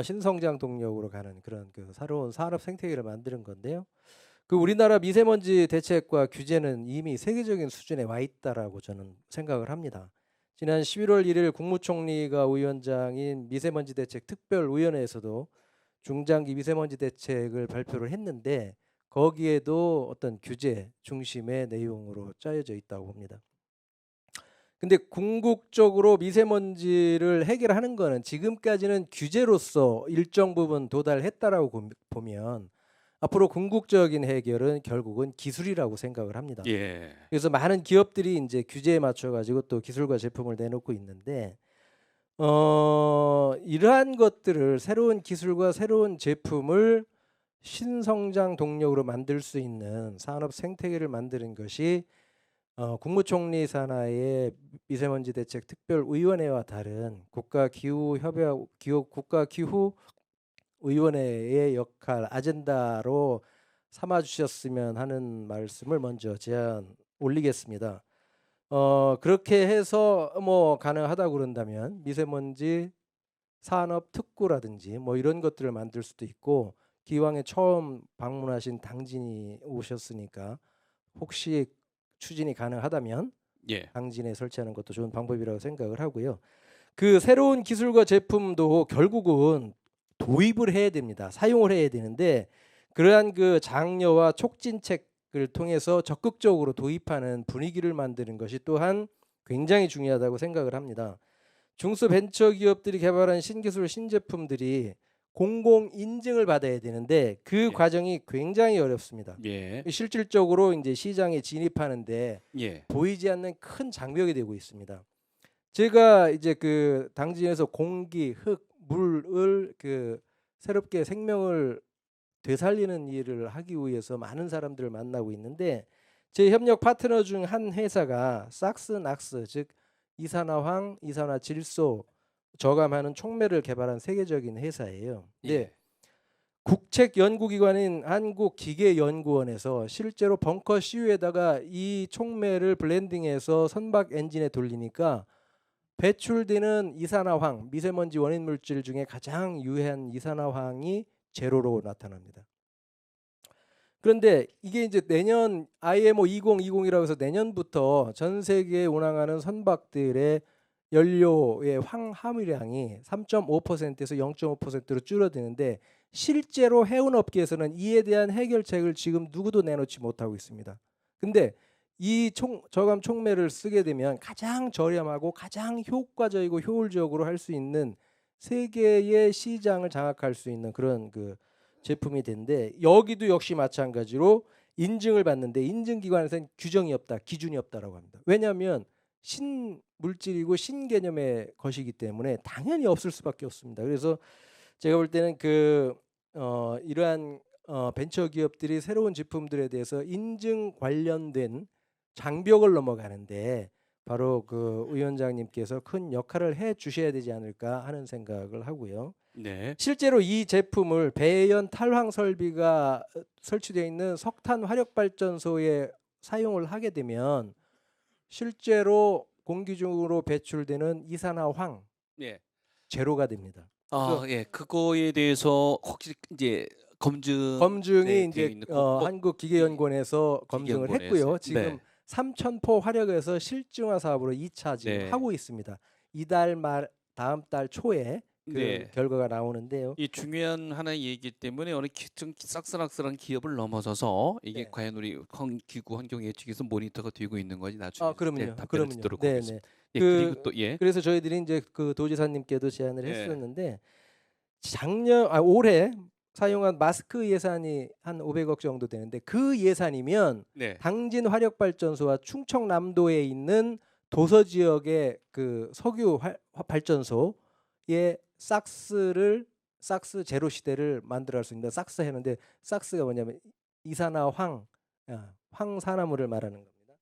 신성장 동력으로 가는 그런 그 새로운 산업 생태계를 만드는 건데요. 그 우리나라 미세먼지 대책과 규제는 이미 세계적인 수준에 와 있다라고 저는 생각을 합니다. 지난 11월 1일 국무총리가 위원장인 미세먼지 대책 특별위원회에서도 중장기 미세먼지 대책을 발표를 했는데 거기에도 어떤 규제 중심의 내용으로 짜여져 있다고 봅니다. 근데 궁극적으로 미세먼지를 해결하는 거는 지금까지는 규제로서 일정 부분 도달했다라고 보면 앞으로 궁극적인 해결은 결국은 기술이라고 생각을 합니다. 예. 그래서 많은 기업들이 이제 규제에 맞춰 가지고 또 기술과 제품을 내놓고 있는데 이러한 것들을 새로운 기술과 새로운 제품을 신성장 동력으로 만들 수 있는 산업 생태계를 만드는 것이 국무총리 산하의 미세먼지 대책 특별위원회와 다른 국가기후위원회의 역할 아젠다로 삼아 주셨으면 하는 말씀을 먼저 제안 올리겠습니다. 그렇게 해서 뭐 가능하다고 그런다면 미세먼지 산업 특구라든지 뭐 이런 것들을 만들 수도 있고, 기왕에 처음 방문하신 당진이 오셨으니까 혹시 추진이 가능하다면 예. 당진에 설치하는 것도 좋은 방법이라고 생각을 하고요. 그 새로운 기술과 제품도 결국은 도입을 해야 됩니다. 사용을 해야 되는데 그러한 그 장려와 촉진책을 통해서 적극적으로 도입하는 분위기를 만드는 것이 또한 굉장히 중요하다고 생각을 합니다. 중소벤처기업들이 개발한 신기술 신제품들이 공공 인증을 받아야 되는데 그 과정이 굉장히 어렵습니다. 예. 실질적으로 이제 시장에 진입하는데 예. 보이지 않는 큰 장벽이 되고 있습니다. 제가 이제 그 당진에서 공기, 흙, 물을 그 새롭게 생명을 되살리는 일을 하기 위해서 많은 사람들을 만나고 있는데 제 협력 파트너 중 한 회사가 삭스낙스, 즉 이산화황, 이산화질소 저감하는 촉매를 개발한 세계적인 회사예요. 네. 국책연구기관인 한국기계연구원에서 실제로 벙커 CU에다가 이 촉매를 블렌딩해서 선박 엔진에 돌리니까 배출되는 이산화황, 미세먼지 원인 물질 중에 가장 유해한 이산화황이 제로로 나타납니다. 그런데 이게 이제 내년 IMO 2020이라고 해서 내년부터 전 세계에 운항하는 선박들의 연료의 황 함유량이 3.5%에서 0.5%로 줄어드는데 실제로 해운업계에서는 이에 대한 해결책을 지금 누구도 내놓지 못하고 있습니다. 근데 이 저감 촉매를 쓰게 되면 가장 저렴하고 가장 효과적이고 효율적으로 할 수 있는 세계의 시장을 장악할 수 있는 그런 그 제품이 된데 여기도 역시 마찬가지로 인증을 받는데 인증기관에서는 규정이 없다, 기준이 없다라고 합니다. 왜냐하면 신물질이고 신개념의 것이기 때문에 당연히 없을 수밖에 없습니다. 그래서 제가 볼 때는 이러한 벤처 기업들이 새로운 제품들에 대해서 인증 관련된 장벽을 넘어가는데 바로 그 위원장님께서 큰 역할을 해 주셔야 되지 않을까 하는 생각을 하고요. 네. 실제로 이 제품을 배연 탈황 설비가 설치되어 있는 석탄 화력 발전소에 사용을 하게 되면 실제로 공기 중으로 배출되는 이산화황 예. 제로가 됩니다. 예. 그거에 대해서 혹시 이제 검증이 이제 한국기계연구원에서 검증을 했고요. 지금 네. 삼천포 화력에서 실증화 사업으로 2차 지금 네. 하고 있습니다. 이달 말 다음 달 초에 그 네. 결과가 나오는데요. 이 중요한 하나의 얘기 때문에 어느 좀 싹쓸락쓸한 기업을 넘어서서 이게 네. 과연 우리 기구 환경 예측에서 모니터가 되고 있는 건지 나중에 그럼요. 답변을 그럼요. 듣도록 네, 하겠습니다. 예, 그, 그리고 또 예. 그래서 저희들이 이제 그 도지사님께도 제안을 예. 했었는데 올해 사용한 마스크 예산이 한 500억 정도 되는데 그 예산이면 네. 당진 화력발전소와 충청남도에 있는 도서 지역의 그 석유 발전소의 싹스 제로 시대를 만들어 갈 수 있는 싹스 했는데 싹스가 뭐냐면 이산화 황산화물을 말하는 겁니다.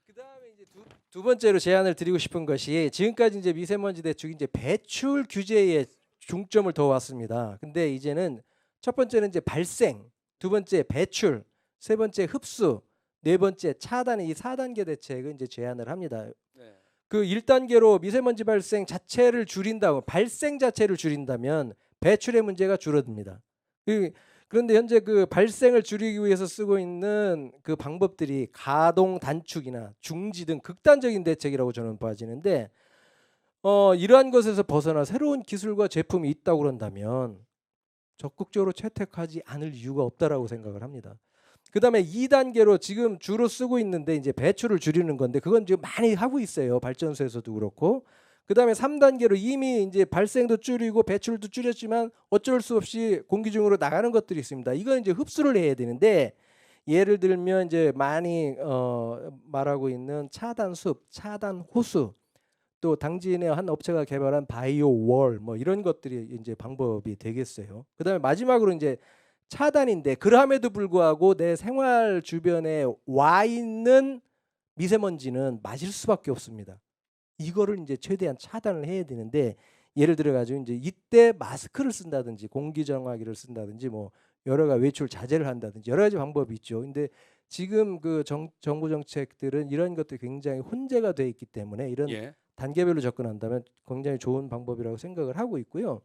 그다음에 이제 두 번째로 제안을 드리고 싶은 것이 지금까지 이제 미세먼지 대책 이제 배출 규제에 중점을 더 왔습니다. 근데 이제는 첫 번째는 이제 발생, 두 번째 배출, 세 번째 흡수, 네 번째 차단의 이 4단계 대책을 이제 제안을 합니다. 네. 그 1단계로 미세먼지 발생 자체를 줄인다고 발생 자체를 줄인다면 배출의 문제가 줄어듭니다. 그런데 현재 그 발생을 줄이기 위해서 쓰고 있는 그 방법들이 가동 단축이나 중지 등 극단적인 대책이라고 저는 봐지는데 이러한 것에서 벗어나 새로운 기술과 제품이 있다고 그런다면 적극적으로 채택하지 않을 이유가 없다라고 생각을 합니다. 그다음에 2단계로 지금 주로 쓰고 있는데 이제 배출을 줄이는 건데 그건 지금 많이 하고 있어요. 발전소에서도 그렇고. 그다음에 3단계로 이미 이제 발생도 줄이고 배출도 줄였지만 어쩔 수 없이 공기 중으로 나가는 것들이 있습니다. 이건 이제 흡수를 해야 되는데 예를 들면 이제 많이 말하고 있는 차단숲, 차단호수, 또 당진의 한 업체가 개발한 바이오월 뭐 이런 것들이 이제 방법이 되겠어요. 그다음에 마지막으로 이제 차단인데 그럼에도 불구하고 내 생활 주변에 와 있는 미세먼지는 맞을 수밖에 없습니다. 이거를 이제 최대한 차단을 해야 되는데 예를 들어 가지고 이제 이때 마스크를 쓴다든지 공기정화기를 쓴다든지 뭐 여러 가지 외출 자제를 한다든지 여러 가지 방법이 있죠. 근데 지금 그 정부 정책들은 이런 것들이 굉장히 혼재가 돼 있기 때문에 이런 예. 단계별로 접근한다면 굉장히 좋은 방법이라고 생각을 하고 있고요.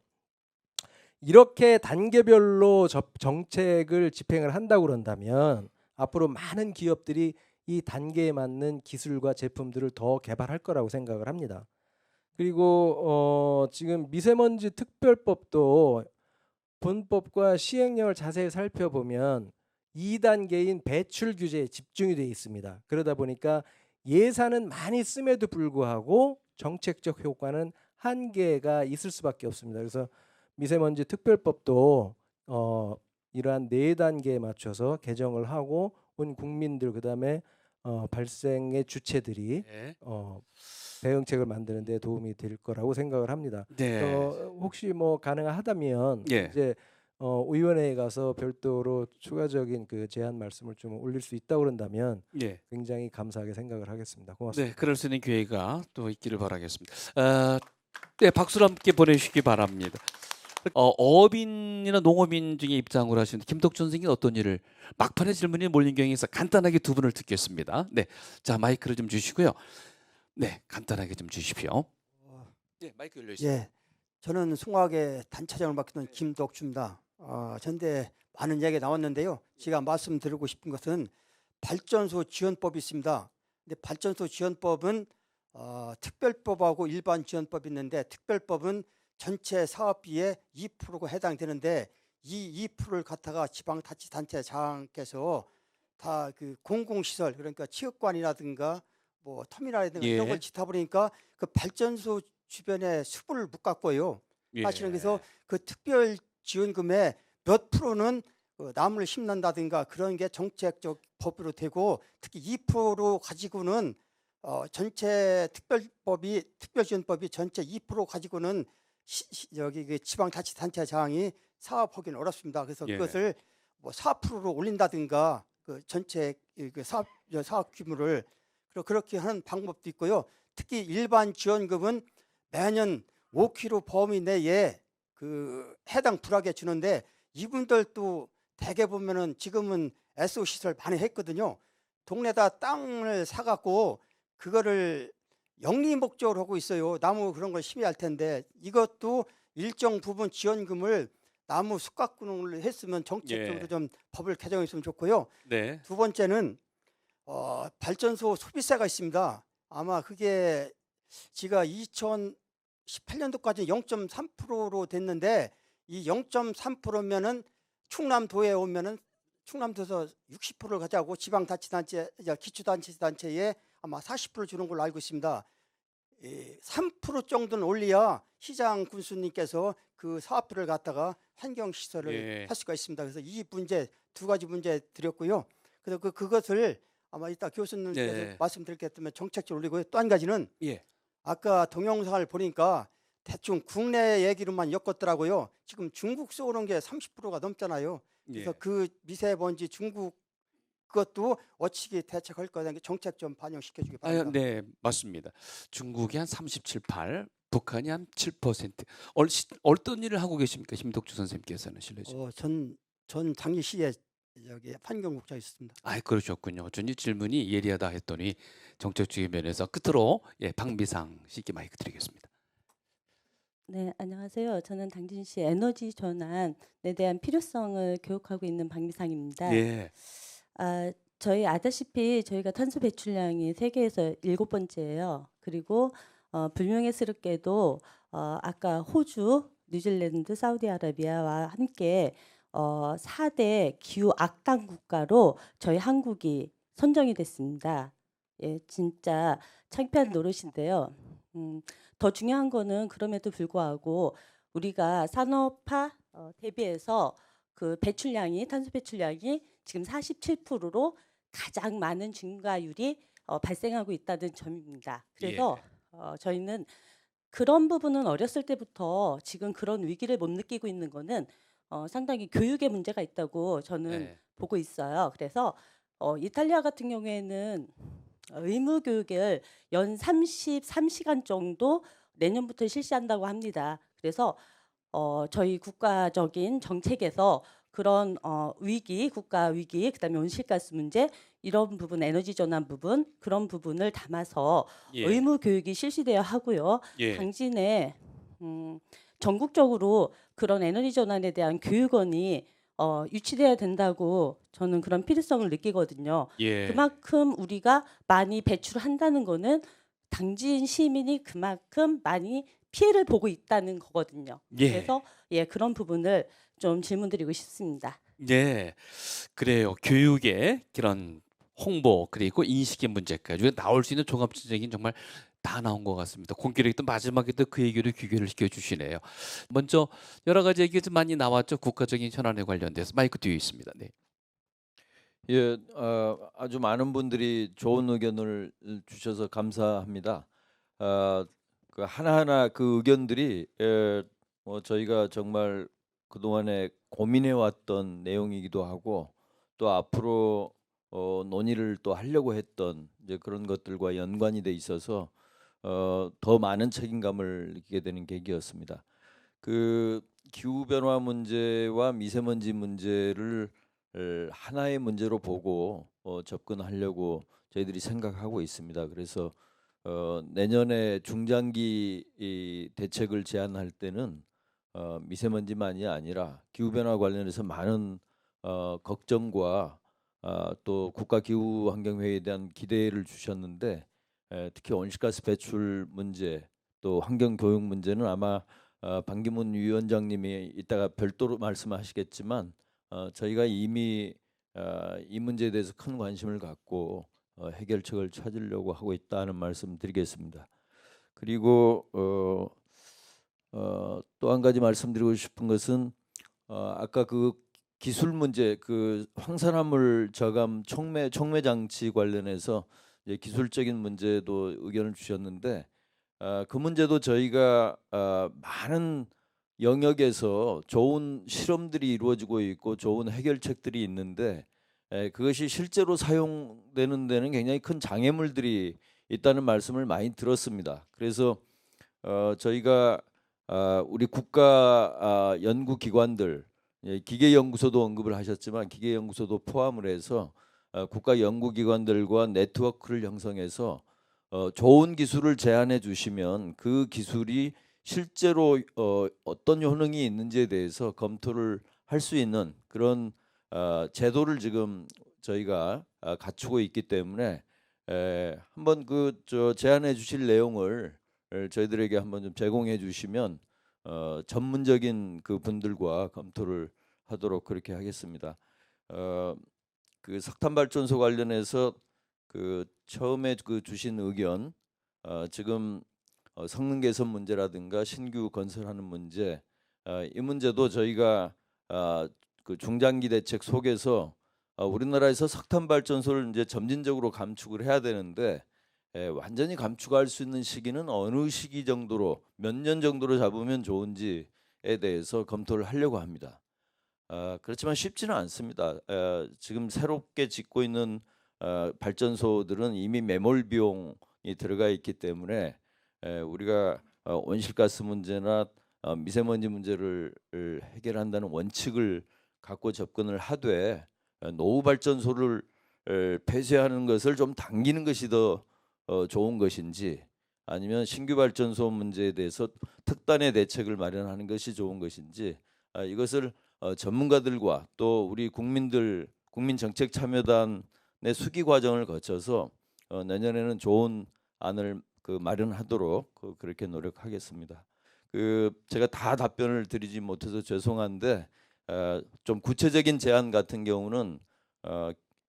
이렇게 단계별로 정책을 집행을 한다고 그런다면 앞으로 많은 기업들이 이 단계에 맞는 기술과 제품들을 더 개발할 거라고 생각을 합니다. 그리고 지금 미세먼지 특별법도 본법과 시행령을 자세히 살펴보면 2단계인 배출 규제에 집중이 되어 있습니다. 그러다 보니까 예산은 많이 씀에도 불구하고 정책적 효과는 한계가 있을 수밖에 없습니다. 그래서 미세먼지 특별법도 이러한 4단계에 맞춰서 개정을 하고 온 국민들 그다음에 발생의 주체들이 네. 대응책을 만드는 데 도움이 될 거라고 생각을 합니다. 네. 혹시 뭐 가능하다면 예. 이제 의원회에 가서 별도로 추가적인 그 제안 말씀을 좀 올릴 수 있다고 그런다면 예. 굉장히 감사하게 생각을 하겠습니다. 고맙습니다. 네, 그럴 수 있는 기회가 또 있기를 바라겠습니다. 네, 박수를 함께 보내주시기 바랍니다. 어업인이나 농업인 중에 입장을 하시는 김덕준 선생님 어떤 일을 막판에 질문이 몰린 경우에 있어 간단하게 두 분을 듣겠습니다. 네, 자 마이크를 좀 주시고요. 네, 간단하게 좀 주십시오. 네, 마이크 열려 있습니다. 예, 저는 송악의 단차장을 맡기는 김덕주입니다. 전대 많은 이야기가 나왔는데요. 제가 말씀드리고 싶은 것은 발전소 지원법이 있습니다. 근데 발전소 지원법은 특별법하고 일반 지원법이 있는데 특별법은 전체 사업비의 2%가 해당되는데 이 2%를 갖다가 지방자치단체장께서 다 그 공공시설 그러니까 체육관이라든가 뭐 터미널이라든가 예. 이런 걸 짓다 보니까 그 발전소 주변에 숲을 못 갖고요. 예. 사실은 그래서 그 특별 지원금의 몇 프로는 나무를 심는다든가 그런 게 정책적 법으로 되고 특히 2% 가지고는 전체 특별지원법이 전체 2% 가지고는 여기 그 지방자치단체장이 사업하기는 어렵습니다. 그래서 예. 그것을 뭐 4%로 올린다든가 그 전체 그 사업 규모를 그렇게 하는 방법도 있고요. 특히 일반 지원금은 매년 5km 범위 내에 그 해당 불하게 주는데 이분들도 대개 보면은 지금은 SO 시설 많이 했거든요. 동네다 땅을 사갖고 그거를 영리 목적으로 하고 있어요. 나무 그런 걸 심어야 할 텐데 이것도 일정 부분 지원금을 나무 숙각군을 했으면 정책적으로 예. 좀 법을 개정했으면 좋고요. 네. 두 번째는 발전소 소비세가 있습니다. 아마 그게 지가 2018년도까지 0.3%로 됐는데 이 0.3%면은 충남도에 오면은 충남도에서 60%를 가져가고 지방자치단체, 기초단체에 아마 40% 주는 걸로 알고 있습니다. 3% 정도는 올려야 시장 군수님께서 그 사업비를 갖다가 환경시설을 할 수가 있습니다. 그래서 이 문제 두 가지 문제 드렸고요. 그래서 그것을 아마 이따 교수님께서 말씀드리겠다면 정책적으로 올리고요. 또 한 가지는 아까 동영상을 보니까 대충 국내 얘기로만 엮었더라고요. 지금 중국서 오는 게 30%가 넘잖아요. 그래서 그 미세먼지 중국 그것도 어떻게 대책할 거냐는 게 정책 좀 반영시켜주기 바랍니다. 네, 맞습니다. 중국이 한 37, 8, 북한이 한 7%. 어떤 일을 하고 계십니까, 심덕주 선생님께서는 실례죠? 전 당시에 여기 환경국장에 있습니다. 그러셨군요. 전이 질문이 예리하다 했더니 정책적인 면에서 끝으로 박미상 씨께 마이크 드리겠습니다. 네, 안녕하세요. 저는 당진시 에너지 전환에 대한 필요성을 교육하고 있는 박미상입니다. 저희 아다시피 저희가 탄소 배출량이 세계에서 7번째예요. 그리고 불명예스럽게도 아까 호주, 뉴질랜드, 사우디아라비아와 함께 4대 기후 악당 국가로 저희 한국이 선정이 됐습니다. 진짜 창피한 노릇인데요. 더 중요한 거는 그럼에도 불구하고 우리가 산업화 대비해서 그 배출량이 탄소 배출량이 지금 47%로 가장 많은 증가율이 발생하고 있다는 점입니다. 그래서 저희는 그런 부분은 어렸을 때부터 지금 그런 위기를 못 느끼고 있는 거는 상당히 교육의 문제가 있다고 저는 보고 있어요. 그래서 이탈리아 같은 경우에는 의무 교육을 연 33시간 정도 내년부터 실시한다고 합니다. 그래서 저희 국가적인 정책에서 그런 위기, 국가 위기, 그다음에 온실가스 문제 이런 부분, 에너지 전환 부분 그런 부분을 담아서 의무 교육이 실시되어야 하고요. 당진에 전국적으로 그런 에너지 전환에 대한 교육원이 유치돼야 된다고 저는 그런 필요성을 느끼거든요. 그만큼 우리가 많이 배출한다는 거는 당진 시민이 그만큼 많이 피해를 보고 있다는 거거든요. 그래서 그런 부분을 좀 질문드리고 싶습니다. 네, 그래요. 교육의 그런 홍보 그리고 인식의 문제까지 나올 수 있는 종합적인 정말 다 나온 것 같습니다. 공교롭게 또 마지막에 또 그 얘기를 귀결을 시켜주시네요. 먼저 여러 가지 얘기 좀 많이 나왔죠. 국가적인 현안에 관련돼서 마이크 뒤에 있습니다. 네. 아주 많은 분들이 좋은 의견을 주셔서 감사합니다. 그 하나하나 그 의견들이 저희가 정말 그동안에 고민해왔던 내용이기도 하고 또 앞으로 논의를 또 하려고 했던 이제 그런 것들과 연관이 돼 있어서 더 많은 책임감을 느끼게 되는 계기였습니다. 그 기후 변화 문제와 미세먼지 문제를 하나의 문제로 보고 접근하려고 저희들이 생각하고 있습니다. 그래서 내년에 중장기 대책을 제안할 때는 미세먼지만이 아니라 기후 변화 관련해서 많은 걱정과 또 국가기후환경회의에 대한 기대를 주셨는데 특히 온실가스 배출 문제 또 환경교육 문제는 아마 반기문 위원장님이 이따가 별도로 말씀하시겠지만 저희가 이미 이 문제에 대해서 큰 관심을 갖고 해결책을 찾으려고 하고 있다는 말씀 드리겠습니다. 그리고 또 한 가지 말씀드리고 싶은 것은 아까 그 기술 문제, 그 황산화물 저감 촉매 장치 관련해서 이제 기술적인 문제도 의견을 주셨는데 그 문제도 저희가 많은 영역에서 좋은 실험들이 이루어지고 있고 좋은 해결책들이 있는데 그것이 실제로 사용되는 데는 굉장히 큰 장애물들이 있다는 말씀을 많이 들었습니다. 그래서 저희가 우리 국가 연구기관들 기계연구소도 언급을 하셨지만 기계연구소도 포함을 해서 국가 연구기관들과 네트워크를 형성해서 좋은 기술을 제안해 주시면 그 기술이 실제로 어떤 효능이 있는지에 대해서 검토를 할 수 있는 그런 제도를 지금 저희가 갖추고 있기 때문에 한번 그 제안해 주실 내용을 저희들에게 한번 좀 제공해 주시면 전문적인 그 분들과 검토를 하도록 그렇게 하겠습니다. 그 석탄 발전소 관련해서 그 처음에 그 주신 의견, 지금 성능 개선 문제라든가 신규 건설하는 문제, 이 문제도 저희가 그 중장기 대책 속에서 우리나라에서 석탄 발전소를 이제 점진적으로 감축을 해야 되는데 완전히 감축할 수 있는 시기는 어느 시기 정도로 몇 년 정도로 잡으면 좋은지에 대해서 검토를 하려고 합니다. 그렇지만 쉽지는 않습니다. 지금 새롭게 짓고 있는 발전소들은 이미 매몰 비용이 들어가 있기 때문에 우리가 온실가스 문제나 미세먼지 문제를 해결한다는 원칙을 갖고 접근을 하되 노후 발전소를 폐쇄하는 것을 좀 당기는 것이 더 좋은 것인지 아니면 신규 발전소 문제에 대해서 특단의 대책을 마련하는 것이 좋은 것인지 이것을 전문가들과 또 우리 국민정책참여단의 수기 과정을 거쳐서 내년에는 좋은 안을 그 마련하도록 그렇게 노력하겠습니다. 제가 다 답변을 드리지 못해서 죄송한데 좀 구체적인 제안 같은 경우는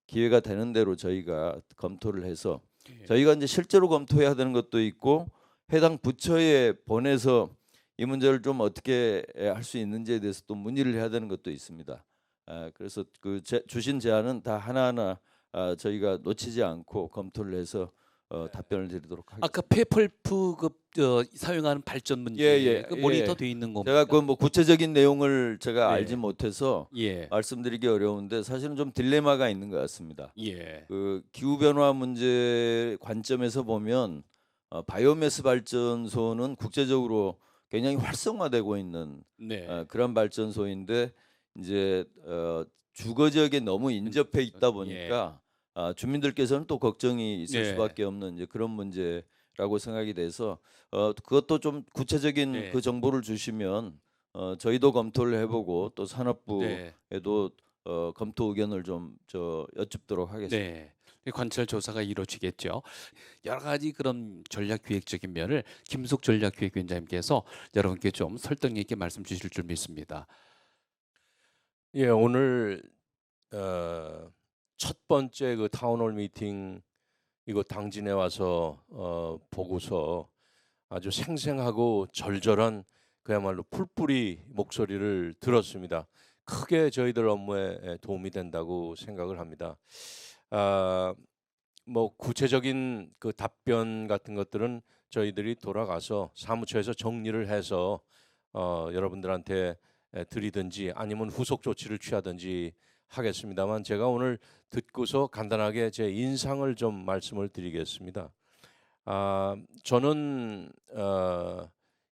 기회가 되는 대로 저희가 검토를 해서 저희가 이제 실제로 검토해야 되는 것도 있고 해당 부처에 보내서 이 문제를 좀 어떻게 할 수 있는지에 대해서 또 문의를 해야 되는 것도 있습니다. 그래서 주신 제안은 다 하나하나 저희가 놓치지 않고 검토를 해서 답변을 드리도록 하겠습니다. 아까 폐펄프 사용하는 발전 문제 그 모니터돼 있는 겁니다. 제가 그 뭐 구체적인 내용을 제가 알지 못해서 예. 말씀드리기 어려운데 사실은 좀 딜레마가 있는 것 같습니다. 예. 그 기후 변화 문제 관점에서 보면 바이오매스 발전소는 국제적으로 굉장히 활성화되고 있는 그런 발전소인데 이제 주거 지역에 너무 인접해 있다 보니까 주민들께서는 또 걱정이 있을 수밖에 없는 이제 그런 문제라고 생각이 돼서 그것도 좀 구체적인 그 정보를 주시면 저희도 검토를 해보고 또 산업부에도 검토 의견을 좀 여쭙도록 하겠습니다. 네. 관찰 조사가 이루어지겠죠. 여러 가지 그런 전략기획적인 면을 김숙 전략기획위원장님께서 여러분께 좀 설득력 있게 말씀 주실 줄 믿습니다. 예, 오늘 첫 번째 그 타운홀 미팅 이거 당진에 와서 보고서 아주 생생하고 절절한 그야말로 풀뿌리 목소리를 들었습니다. 크게 저희들 업무에 도움이 된다고 생각을 합니다. 뭐 구체적인 그 답변 같은 것들은 저희들이 돌아가서 사무처에서 정리를 해서 여러분들한테 드리든지 아니면 후속 조치를 취하든지 하겠습니다만 제가 오늘 듣고서 간단하게 제 인상을 좀 말씀을 드리겠습니다. 저는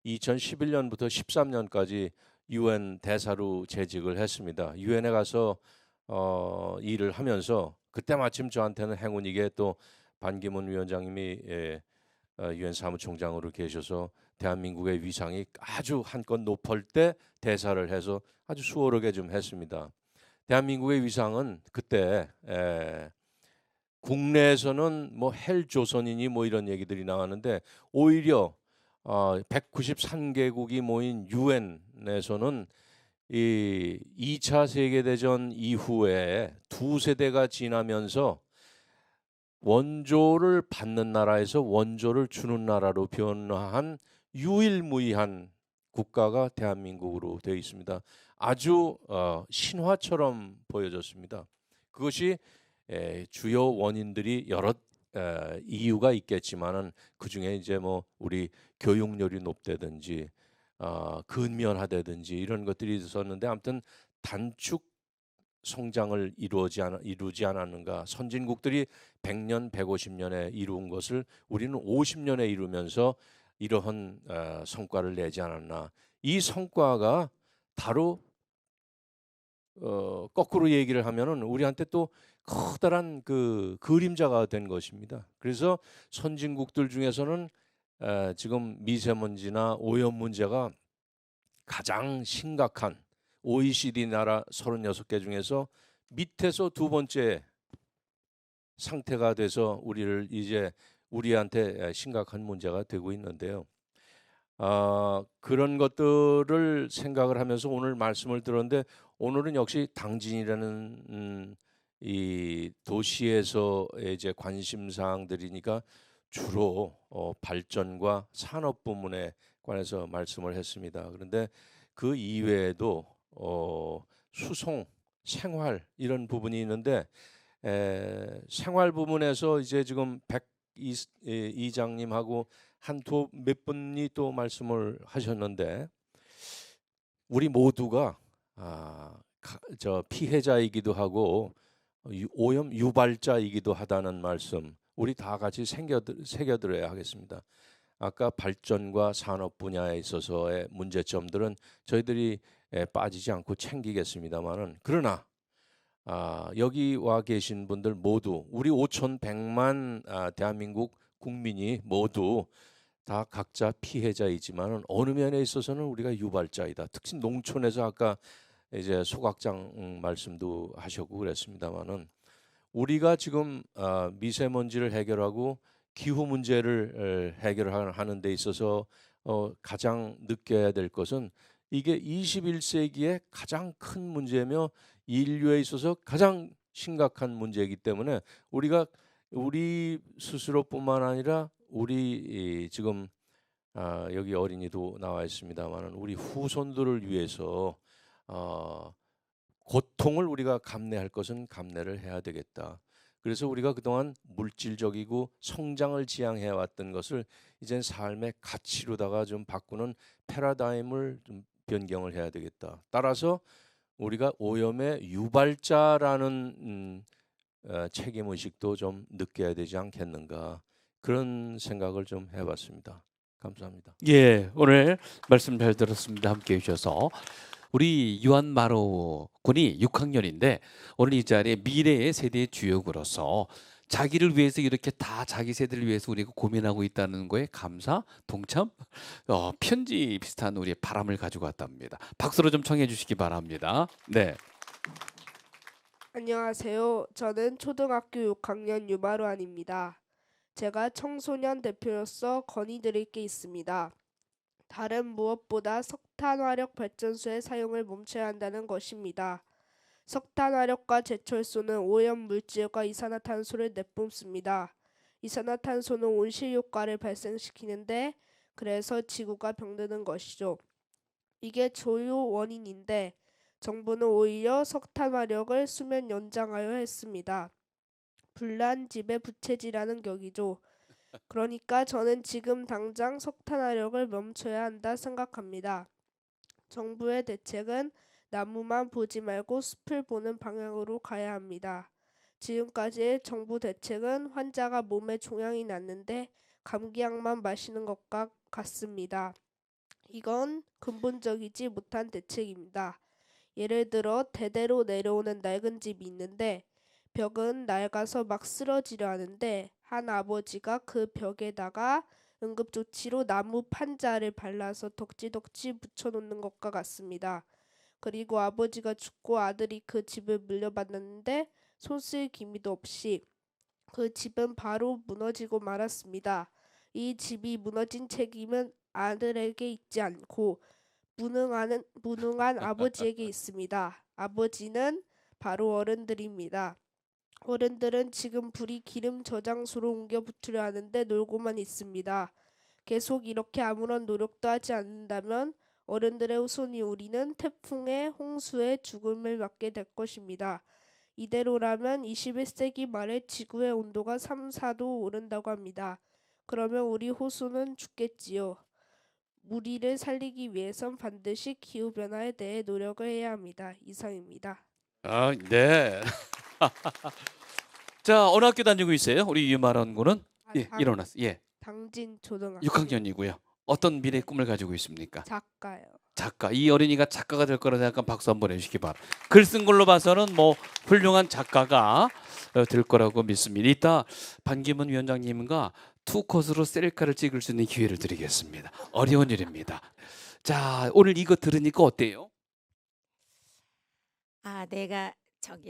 2011년부터 13년까지 UN 대사로 재직을 했습니다. UN에 가서 일을 하면서 그때 마침 저한테는 행운이게 또 반기문 위원장님이 UN 사무총장으로 계셔서 대한민국의 위상이 아주 한껏 높을 때 대사를 해서 아주 수월하게 좀 했습니다. 대한민국의 위상은 그때 국내에서는 뭐 헬조선이니 뭐 이런 얘기들이 나왔는데 오히려 193개국이 모인 UN에서는 이 2차 세계대전 이후에 두 세대가 지나면서 원조를 받는 나라에서 원조를 주는 나라로 변화한 유일무이한 국가가 대한민국으로 되어 있습니다. 아주 신화처럼 보여졌습니다. 그것이 주요 원인들이 여러 이유가 있겠지만은 그 중에 이제 뭐 우리 교육열이 높다든지 근면하다든지 이런 것들이 있었는데 아무튼 단축 성장을 이루지 않았는가. 선진국들이 100년, 150년에 이룬 것을 우리는 50년에 이루면서 이러한 성과를 내지 않았나. 이 성과가 바로 거꾸로 얘기를 하면은 우리한테 또 커다란 그 그림자가 된 것입니다. 그래서 선진국들 중에서는 지금 미세먼지나 오염 문제가 가장 심각한 OECD 나라 36개 중에서 밑에서 두 번째 상태가 돼서 우리한테 심각한 문제가 되고 있는데요. 그런 것들을 생각을 하면서 오늘 말씀을 들었는데 오늘은 역시 당진이라는 이 도시에서의 이제 관심 사항들이니까 주로 발전과 산업 부문에 관해서 말씀을 했습니다. 그런데 그 이외에도 수송, 생활 이런 부분이 있는데 생활 부문에서 이제 지금 백 이장님하고 몇 분이 또 말씀을 하셨는데 우리 모두가 저 피해자이기도 하고 오염 유발자이기도 하다는 말씀 우리 다 같이 새겨들어야 하겠습니다. 아까 발전과 산업 분야에 있어서의 문제점들은 저희들이 빠지지 않고 챙기겠습니다만은 그러나 여기 와 계신 분들 모두 우리 5,100만 대한민국 국민이 모두 다 각자 피해자이지만은 어느 면에 있어서는 우리가 유발자이다. 특히 농촌에서 아까 이제 소각장 말씀도 하셨고 그랬습니다만은 우리가 지금 미세먼지를 해결하고 기후 문제를 해결하는 데 있어서 가장 느껴야 될 것은 이게 21세기의 가장 큰 문제며 인류에 있어서 가장 심각한 문제이기 때문에 우리가 우리 스스로뿐만 아니라 우리 지금 여기 어린이도 나와 있습니다만은 우리 후손들을 위해서 고통을 우리가 감내할 것은 감내를 해야 되겠다. 그래서 우리가 그동안 물질적이고 성장을 지향해 왔던 것을 이젠 삶의 가치로다가 좀 바꾸는 패러다임을 좀 변경을 해야 되겠다. 따라서 우리가 오염의 유발자라는 책임 의식도 좀 느껴야 되지 않겠는가 그런 생각을 좀 해봤습니다. 감사합니다. 예, 오늘 말씀 잘 들었습니다. 함께해 주셔서 우리 유한마로 군이 6학년인데 오늘 이 자리에 미래의 세대의 주역으로서 자기를 위해서 이렇게 다 자기 세대를 위해서 우리가 고민하고 있다는 거에 감사, 동참, 편지 비슷한 우리의 바람을 가지고 왔답니다. 박수로 좀 청해 주시기 바랍니다. 네. 안녕하세요. 저는 초등학교 6학년 유마루안입니다. 제가 청소년 대표로서 건의드릴 게 있습니다. 다른 무엇보다 석탄 화력 발전소의 사용을 멈춰야 한다는 것입니다. 석탄 화력과 제철소는 오염 물질과 이산화탄소를 내뿜습니다. 이산화탄소는 온실 효과를 발생시키는데 그래서 지구가 병드는 것이죠. 이게 주요 원인인데 정부는 오히려 석탄 화력을 수면 연장하려 했습니다. 불난 집에 부채질하는 격이죠. 그러니까 저는 지금 당장 석탄 화력을 멈춰야 한다 생각합니다. 정부의 대책은 나무만 보지 말고 숲을 보는 방향으로 가야 합니다. 지금까지의 정부 대책은 환자가 몸에 종양이 났는데 감기약만 마시는 것과 같습니다. 이건 근본적이지 못한 대책입니다. 예를 들어 대대로 내려오는 낡은 집이 있는데 벽은 낡아서 막 쓰러지려 하는데 한 아버지가 그 벽에다가 응급조치로 나무 판자를 발라서 덕지덕지 붙여놓는 것과 같습니다. 그리고 아버지가 죽고 아들이 그 집을 물려받았는데 손쓸 기미도 없이 그 집은 바로 무너지고 말았습니다. 이 집이 무너진 책임은 아들에게 있지 않고 무능한 아버지에게 있습니다. 아버지는 바로 어른들입니다. 어른들은 지금 불이 기름 저장소로 옮겨 붙으려 하는데 놀고만 있습니다. 계속 이렇게 아무런 노력도 하지 않는다면 어른들의 후손이 우리는 태풍에 홍수에 죽음을 맞게 될 것입니다. 이대로라면 21세기 말에 지구의 온도가 3, 4도 오른다고 합니다. 그러면 우리 후손은 죽겠지요. 우리를 살리기 위해선 반드시 기후변화에 대해 노력을 해야 합니다. 이상입니다. 네. 자, 어느 학교 다니고 있어요? 우리 유마론 군은? 예, 일어났어요. 예. 당진 초등학교 6학년이고요. 어떤 미래의 꿈을 가지고 있습니까? 작가요. 작가. 이 어린이가 작가가 될 거라 생각하면 박수 한번 해주시기 바랍니다. 글 쓴 걸로 봐서는 뭐 훌륭한 작가가 될 거라고 믿습니다. 이따 반기문 위원장님과 투컷으로 셀카를 찍을 수 있는 기회를 드리겠습니다. 어려운 일입니다. 자, 오늘 이거 들으니까 어때요?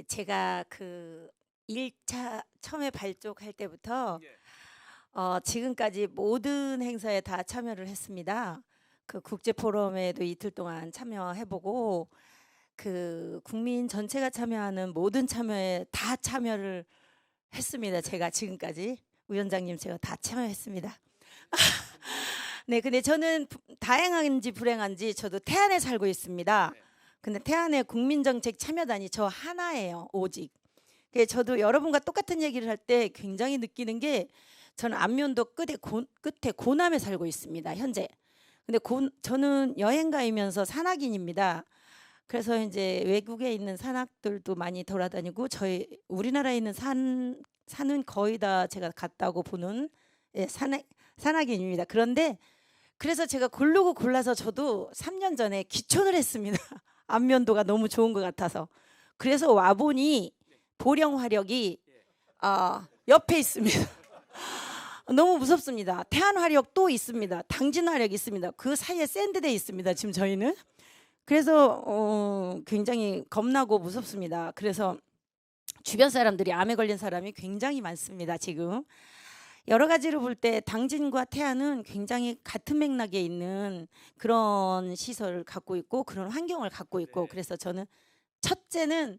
제가 그 1차 처음에 발족할 때부터 지금까지 모든 행사에 다 참여를 했습니다. 그 국제 포럼에도 이틀 동안 참여해보고 그 국민 전체가 참여하는 모든 참여에 다 참여를 했습니다. 제가 지금까지 위원장님 제가 다 참여했습니다. 네, 근데 저는 다행한지 불행한지 저도 태안에 살고 있습니다. 근데 태안의 국민정책 참여단이 저 하나예요, 오직. 저도 여러분과 똑같은 얘기를 할 때 굉장히 느끼는 게 저는 안면도 끝에 고남에 살고 있습니다, 현재. 근데 저는 여행가이면서 산악인입니다. 그래서 이제 외국에 있는 산악들도 많이 돌아다니고 저희 우리나라에 있는 산은 거의 다 제가 갔다고 보는 산악인입니다. 그런데 그래서 제가 고르고 골라서 저도 3년 전에 기촌을 했습니다. 안면도가 너무 좋은 것 같아서. 그래서 와보니 보령화력이 옆에 있습니다. 너무 무섭습니다. 태안화력 또 있습니다. 당진화력 있습니다. 그 사이에 샌드대 있습니다. 지금 저희는. 그래서 굉장히 겁나고 무섭습니다. 그래서 주변 사람들이 암에 걸린 사람이 굉장히 많습니다. 지금. 여러 가지로 볼 때 당진과 태안은 굉장히 같은 맥락에 있는 그런 시설을 갖고 있고 그런 환경을 갖고 있고 그래서 저는 첫째는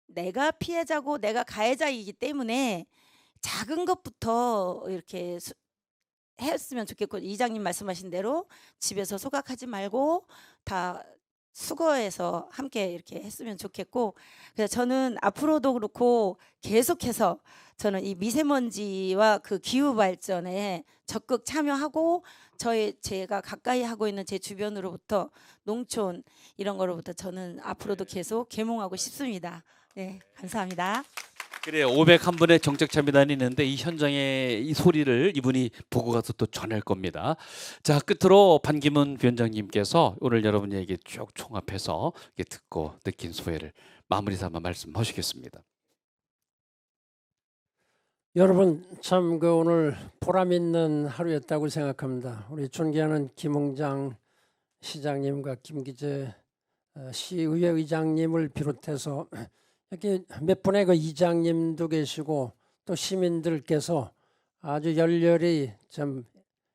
내가 피해자고 내가 가해자이기 때문에 작은 것부터 이렇게 했으면 좋겠고 이장님 말씀하신 대로 집에서 소각하지 말고 다 수거해서 함께 이렇게 했으면 좋겠고 그래서 저는 앞으로도 그렇고 계속해서 저는 이 미세먼지와 그 기후 발전에 적극 참여하고 제가 가까이 하고 있는 제 주변으로부터 농촌 이런 거로부터 저는 앞으로도 계속 계몽하고 싶습니다. 네, 감사합니다. 그래 501분의 정책 참여단이 있는데 이 현장의 이 소리를 이분이 보고 가서 또 전할 겁니다. 자 끝으로 반기문 위원장님께서 오늘 여러분 얘기 쭉 종합해서 듣고 느낀 소회를 마무리 삼아 말씀하시겠습니다. 여러분 참 그 오늘 보람 있는 하루였다고 생각합니다. 우리 존경하는 김홍장 시장님과 김기재 시의회 의장님을 비롯해서 이렇게 몇 분의 그 이장님도 계시고 또 시민들께서 아주 열렬히 참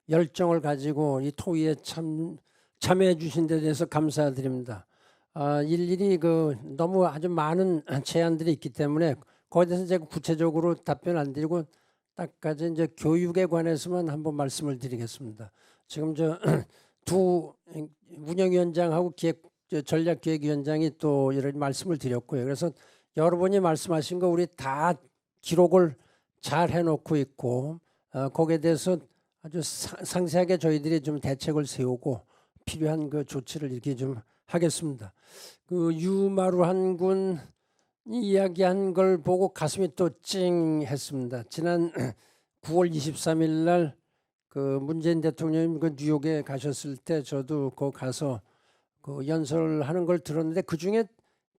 열정을 가지고 이 토의에 참여해 주신 데 대해서 감사드립니다. 일일이 그 너무 아주 많은 제안들이 있기 때문에 거기에 대해서 제가 구체적으로 답변 안 드리고 딱까지 이제 교육에 관해서만 한번 말씀을 드리겠습니다. 지금 저 두 운영위원장하고 전략기획위원장이 또 이런 말씀을 드렸고요. 그래서 여러분이 말씀하신 거 우리 다 기록을 잘 해놓고 있고 거기에 대해서 아주 상세하게 저희들이 좀 대책을 세우고 필요한 그 조치를 이렇게 좀 하겠습니다. 그 유마루한 군 이야기한 걸 보고 가슴이 또 찡했습니다. 지난 9월 23일 날 그 문재인 대통령님 그 뉴욕에 가셨을 때 저도 거기 가서 그 연설하는 걸 들었는데 그 중에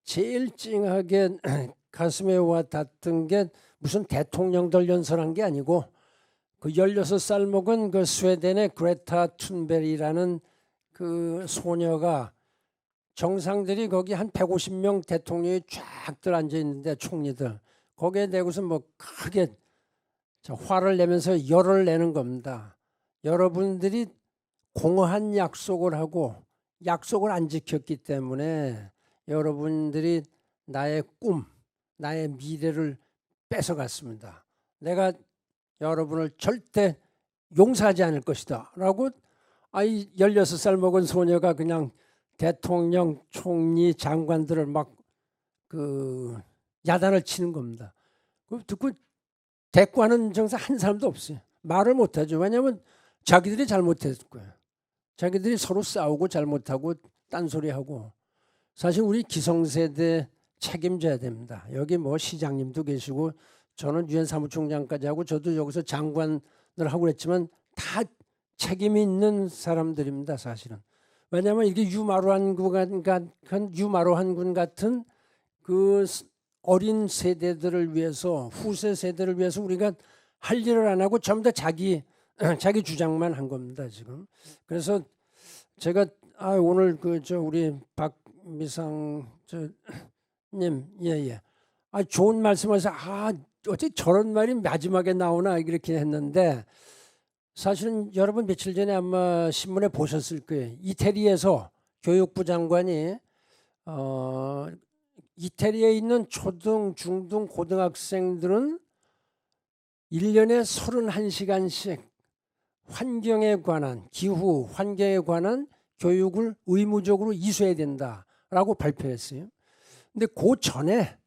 제일 찡하게 가슴에 와 닿던 게 무슨 대통령들 연설한 게 아니고 그 16살 먹은 그 스웨덴의 그레타 툰베리라는 그 소녀가 정상들이 거기 한 150명 대통령이 쫙들 앉아 있는데 총리들 거기에 대고서 뭐 크게 화를 내면서 열을 내는 겁니다. 여러분들이 공허한 약속을 하고 약속을 안 지켰기 때문에 여러분들이 나의 꿈, 나의 미래를 뺏어갔습니다. 내가 여러분을 절대 용서하지 않을 것이다 라고 16살 먹은 소녀가 그냥 대통령, 총리, 장관들을 막 그 야단을 치는 겁니다. 그 듣고 대꾸하는 정사 한 사람도 없어요. 말을 못하죠. 왜냐하면 자기들이 잘못했을 거예요. 자기들이 서로 싸우고 잘못하고 딴소리하고. 사실 우리 기성세대 책임져야 됩니다. 여기 뭐 시장님도 계시고 저는 유엔 사무총장까지 하고 저도 여기서 장관을 하고 그랬지만 다 책임이 있는 사람들입니다. 사실은. 왜냐하면 이게 유마루한 군 같은 그 어린 세대들을 위해서 후세 세대를 위해서 우리가 할 일을 안 하고 전부 다 자기 주장만 한 겁니다 지금. 그래서 제가 오늘 우리 박미상 님 예예 좋은 말씀하셔서 어째 저런 말이 마지막에 나오나 이렇게 했는데 사실은 여러분 며칠 전에 아마 신문에 보셨을 거예요. 이태리에서 교육부 장관이 이태리에 있는 초등, 중등, 고등학생들은 1년에 31시간씩 환경에 관한, 기후, 환경에 관한 교육을 의무적으로 이수해야 된다라고 발표했어요. 근데 그 전에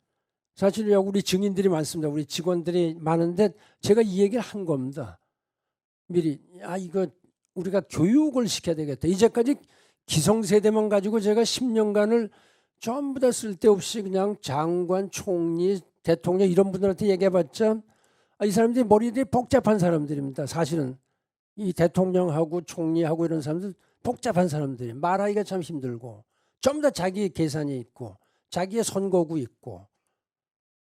사실 여기 우리 증인들이 많습니다. 우리 직원들이 많은데 제가 이 얘기를 한 겁니다. 미리 이거 우리가 교육을 시켜야 되겠다. 이제까지 기성세대만 가지고 제가 10년간을 전부 다 쓸데없이 그냥 장관, 총리, 대통령 이런 분들한테 얘기해봤자 이 사람들이 머리들이 복잡한 사람들입니다. 사실은 이 대통령하고 총리하고 이런 사람들 복잡한 사람들이 말하기가 참 힘들고 전부 다 자기 계산이 있고 자기의 선거구 있고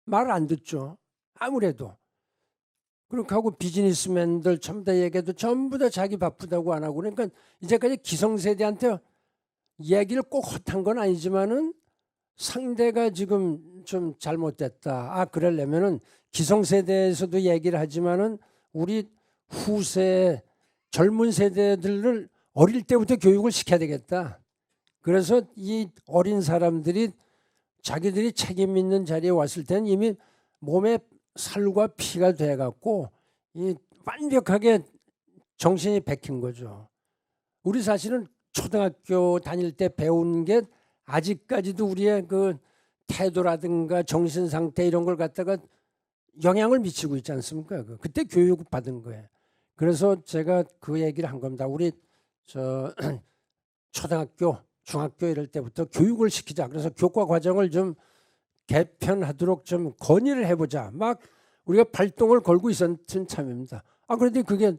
말을 안 듣죠. 아무래도. 그렇게 하고 비즈니스맨들 전부 다 얘기해도 전부 다 자기 바쁘다고 안 하고 그러니까 이제까지 기성세대한테 얘기를 꼭 헛한 건 아니지만은 상대가 지금 좀 잘못됐다. 그러려면은 기성세대에서도 얘기를 하지만은 우리 후세 젊은 세대들을 어릴 때부터 교육을 시켜야 되겠다. 그래서 이 어린 사람들이 자기들이 책임 있는 자리에 왔을 때는 이미 몸에 살과 피가 돼갖고 이 완벽하게 정신이 백힌 거죠. 우리 사실은 초등학교 다닐 때 배운 게 아직까지도 우리의 그 태도라든가 정신 상태 이런 걸 갖다가 영향을 미치고 있지 않습니까? 그때 교육 받은 거예요. 그래서 제가 그 얘기를 한 겁니다. 우리 초등학교, 중학교 이럴 때부터 교육을 시키자. 그래서 교과 과정을 좀 개편하도록 좀 건의를 해보자. 막 우리가 발동을 걸고 있었던 참입니다. 그런데 그게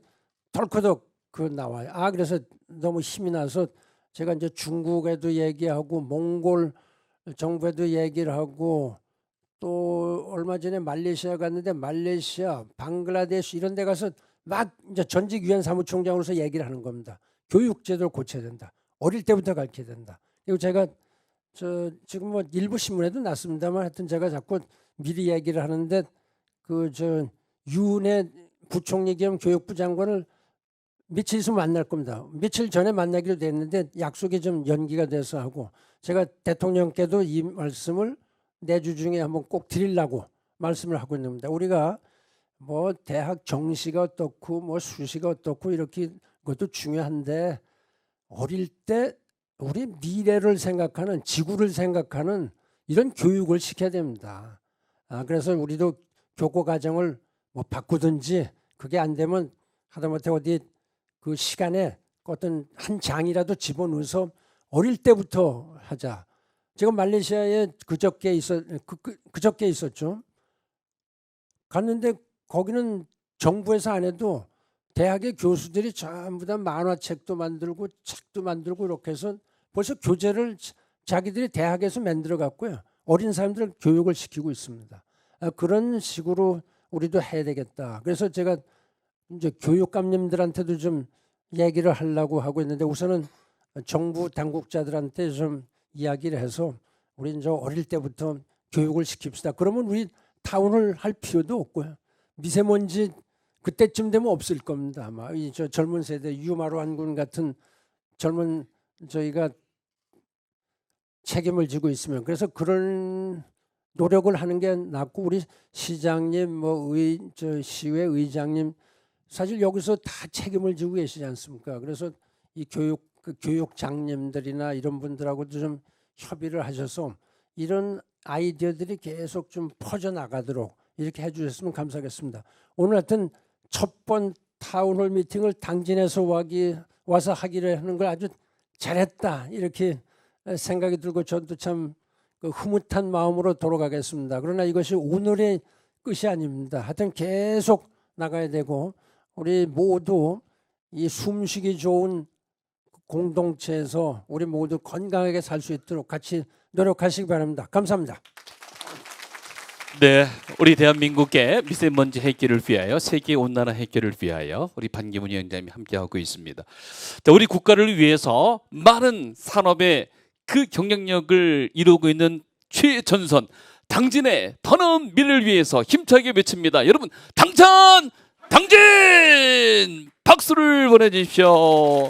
덜커덕 나와요. 그래서 너무 힘이 나서 제가 이제 중국에도 얘기하고 몽골 정부에도 얘기를 하고 또 얼마 전에 말레이시아 갔는데 말레이시아, 방글라데시 이런 데 가서 막 이제 전직 유엔 사무총장으로서 얘기를 하는 겁니다. 교육 제도를 고쳐야 된다. 어릴 때부터 가르쳐야 된다. 그리고 제가 지금 뭐 일부 신문에도 났습니다만 하여튼 제가 자꾸 미리 얘기를 하는데 유은혜 부총리 겸 교육부 장관을 며칠 있으면 만날 겁니다. 며칠 전에 만나기로 됐는데 약속이 좀 연기가 돼서 하고 제가 대통령께도 이 말씀을 내주 중에 한번 꼭 드리려고 말씀을 하고 있는 겁니다. 우리가 뭐 대학 정시가 어떻고 뭐 수시가 어떻고 이렇게 그것도 중요한데 어릴 때 우리 미래를 생각하는 지구를 생각하는 이런 교육을 시켜야 됩니다. 그래서 우리도 교과 과정을 뭐 바꾸든지 그게 안 되면 하다못해 어디 그 시간에 어떤 한 장이라도 집어넣어서 어릴 때부터 하자. 제가 말레이시아에 그저께 있었죠. 갔는데 거기는 정부에서 안 해도 대학의 교수들이 전부 다 만화책도 만들고 책도 만들고 이렇게 해서 벌써 교재를 자기들이 대학에서 만들어 갖고요. 어린 사람들 교육을 시키고 있습니다. 그런 식으로 우리도 해야 되겠다. 그래서 제가 이제 교육감님들한테도 좀 얘기를 하려고 하고 있는데 우선은 정부 당국자들한테 좀 이야기를 해서 우리 이제 어릴 때부터 교육을 시킵시다. 그러면 우리 타운을 할 필요도 없고요. 미세먼지 그때쯤 되면 없을 겁니다. 아마 이 젊은 세대 유마로 한군 같은 젊은 저희가 책임을 지고 있으면 그래서 그런 노력을 하는 게 낫고 우리 시장님 시의회 의장님 사실 여기서 다 책임을 지고 계시지 않습니까? 그래서 이 교육장님들이나 이런 분들하고도 좀 협의를 하셔서 이런 아이디어들이 계속 좀 퍼져나가도록 이렇게 해주셨으면 감사하겠습니다. 오늘 하여튼 첫 번 타운홀 미팅을 당진에서 와서 하기로 하는 걸 아주 잘했다 이렇게 생각이 들고 저도 참 흐뭇한 마음으로 돌아가겠습니다. 그러나 이것이 오늘의 끝이 아닙니다. 하여튼 계속 나가야 되고 우리 모두 이 숨쉬기 좋은 공동체에서 우리 모두 건강하게 살 수 있도록 같이 노력하시기 바랍니다. 감사합니다. 네, 우리 대한민국의 미세먼지 해결을 위하여 세계 온난화 해결을 위하여 우리 반기문 위원장님이 함께하고 있습니다. 자, 우리 국가를 위해서 많은 산업의 그 경쟁력을 이루고 있는 최전선 당진의 더는 미래를 위해서 힘차게 외칩니다. 여러분 당진 박수를 보내주십시오.